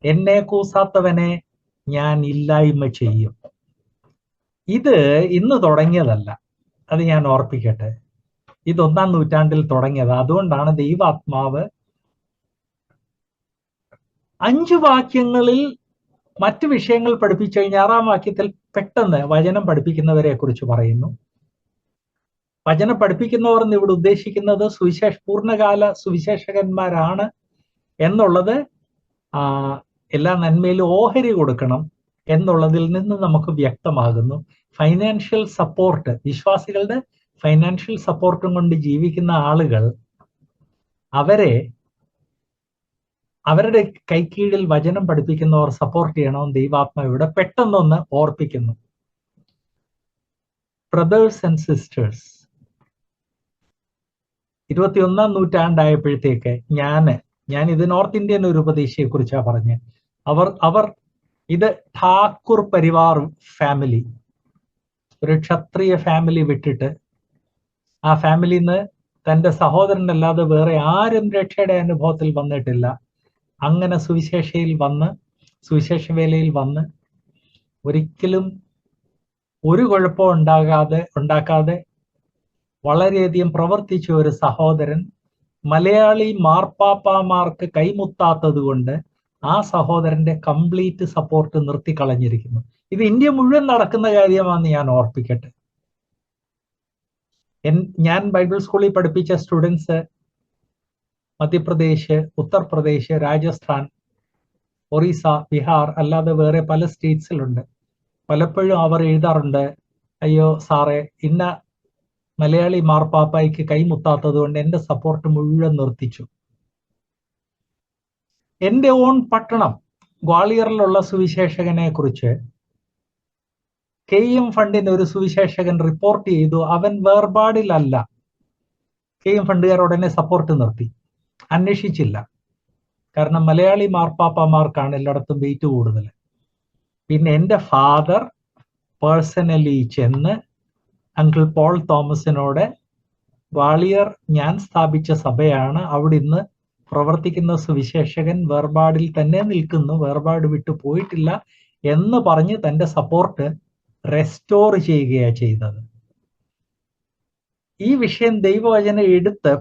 എന്നെ കൂസാത്തവനെ ഞാൻ ഇല്ലായ്മ ചെയ്യും. ഇത് ഇന്ന് തുടങ്ങിയതല്ല, അത് ഞാൻ ഓർപ്പിക്കട്ടെ. ഇത് 1-ാം നൂറ്റാണ്ടിൽ തുടങ്ങിയത്. അതുകൊണ്ടാണ് ദൈവാത്മാവ് 5 വാക്യങ്ങളിൽ മറ്റു വിഷയങ്ങൾ പഠിപ്പിച്ചു കഴിഞ്ഞാൽ 6-ാം വാക്യത്തിൽ പെട്ടെന്ന് വചനം പഠിപ്പിക്കുന്നവരെ കുറിച്ച് പറയുന്നു. വചനം പഠിപ്പിക്കുന്നവർ എന്ന് ഇവിടെ ഉദ്ദേശിക്കുന്നത് പൂർണ്ണകാല സുവിശേഷകന്മാരാണ് എന്നുള്ളത് എല്ലാ നന്മയിലും ഓഹരി കൊടുക്കണം എന്നുള്ളതിൽ നിന്ന് നമുക്ക് വ്യക്തമാകുന്നു. ഫൈനാൻഷ്യൽ സപ്പോർട്ട്, വിശ്വാസികളുടെ ഫൈനാൻഷ്യൽ സപ്പോർട്ടും കൊണ്ട് ജീവിക്കുന്ന ആളുകൾ, അവരുടെ കൈക്കീഴിൽ വചനം പഠിപ്പിക്കുന്നവർ സപ്പോർട്ട് ചെയ്യണമെന്ന് ദൈവാത്മാവ് ഇവിടെ പെട്ടെന്നൊന്ന് ഓർപ്പിക്കുന്നു. ബ്രദേഴ്സ് ആൻഡ് സിസ്റ്റേഴ്സ്, 21-ാം നൂറ്റാണ്ടായപ്പോഴത്തേക്ക് ഞാൻ ഇത് നോർത്ത് ഇന്ത്യൻ ഒരു ഉപദേശിയെ കുറിച്ചാണ് പറഞ്ഞത്. അവർ ഇത് ഠാക്കൂർ പരിവാർ ഫാമിലി, ഒരു ക്ഷത്രിയ ഫാമിലി വിട്ടിട്ട് ആ ഫാമിലിയിൽ നിന്ന് തന്റെ സഹോദരനല്ലാതെ വേറെ ആരും രക്ഷയുടെ അനുഭവത്തിൽ വന്നിട്ടില്ല. അങ്ങനെ സുവിശേഷ വേലയിൽ വന്ന് ഒരിക്കലും ഒരു കുഴപ്പവും ഉണ്ടാക്കാതെ വളരെയധികം പ്രവർത്തിച്ച ഒരു സഹോദരൻ മലയാളി മാർപ്പാപ്പാമാർക്ക് കൈമുത്താത്തത് കൊണ്ട് ആ സഹോദരന്റെ കംപ്ലീറ്റ് സപ്പോർട്ട് നിർത്തിക്കളഞ്ഞിരിക്കുന്നു. ഇത് ഇന്ത്യ മുഴുവൻ നടക്കുന്ന കാര്യമാണെന്ന് ഞാൻ ഓർപ്പിക്കട്ടെ. ഞാൻ ബൈബിൾ സ്കൂളിൽ പഠിപ്പിച്ച സ്റ്റുഡൻസ് മധ്യപ്രദേശ്, ഉത്തർപ്രദേശ്, രാജസ്ഥാൻ, ഒറീസ, ബീഹാർ അല്ലാതെ വേറെ പല സ്റ്റേറ്റ്സിലുണ്ട്. പലപ്പോഴും അവർ എഴുതാറുണ്ട്, അയ്യോ സാറേ, ഇന്ന മലയാളി മാർപ്പാപ്പായ്ക്ക് കൈമുത്താത്തത് കൊണ്ട് എന്റെ സപ്പോർട്ട് മുഴുവൻ നിർത്തിച്ചു. എന്റെ ഓൺ പട്ടണം ഗ്വാളിയറിലുള്ള സുവിശേഷകനെ കുറിച്ച് KM ഫണ്ടിന് ഒരു സുവിശേഷകൻ റിപ്പോർട്ട് ചെയ്തു. അവൻ വേർപാടിലല്ല. KM ഫണ്ടുകാർ ഉടനെ സപ്പോർട്ട് നിർത്തി, അന്വേഷിച്ചില്ല. കാരണം മലയാളി മാർപ്പാപ്പമാർക്കാണ് എല്ലായിടത്തും വെയിറ്റ് കൂടുതൽ. പിന്നെ എൻ്റെ ഫാദർ പേഴ്സണലി ചെന്ന് അങ്കിൾ പോൾ തോമസിനോട്, ഗ്വാളിയർ ഞാൻ സ്ഥാപിച്ച സഭയാണ്, അവിടെ ഇന്ന് പ്രവർത്തിക്കുന്ന സുവിശേഷകൻ വേർപാടിൽ തന്നെ നിൽക്കുന്നു, വേർപാട് വിട്ടു പോയിട്ടില്ല എന്ന് പറഞ്ഞ് തൻ്റെ സപ്പോർട്ട് റെസ്റ്റോർ ചെയ്യുകയാണ് ചെയ്തത്. ഈ വിഷയം ദൈവവചനം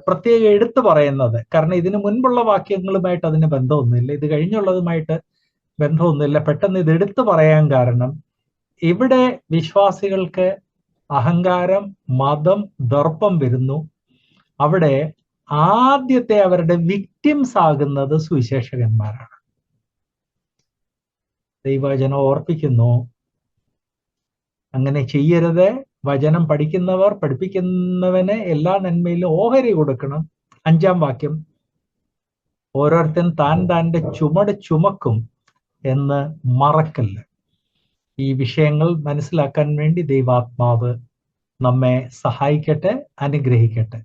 പ്രത്യേകം എടുത്തു പറയുന്നത്, കാരണം ഇതിനു മുൻപുള്ള വാക്യങ്ങളുമായിട്ട് അതിന് ബന്ധമൊന്നുമില്ല, ഇത് കഴിഞ്ഞുള്ളതുമായിട്ട് ബന്ധമൊന്നുമില്ല. പെട്ടെന്ന് ഇത് എടുത്തു പറയാൻ കാരണം, ഇവിടെ വിശ്വാസികൾക്ക് അഹങ്കാരം, മതം, ദർപ്പം വരുന്നു. അവിടെ ആദ്യത്തെ അവരുടെ വിക്ടിംസ് ആകുന്നത് സുവിശേഷകന്മാരാണ്. ദൈവവചനം ഓർപ്പിക്കുന്നു, അങ്ങനെ ചെയ്യരുത്. വചനം പഠിപ്പിക്കുന്നവന് എല്ലാ നന്മയിലും ഓഹരി കൊടുക്കണം. 5-ാം വാക്യം, ഓരോരുത്തൻ താൻ്റെ ചുമട് ചുമക്കും എന്ന് മറക്കല്ല. ഈ വിഷയങ്ങൾ മനസ്സിലാക്കാൻ വേണ്ടി ദൈവാത്മാവ് നമ്മെ സഹായിക്കട്ടെ, അനുഗ്രഹിക്കട്ടെ.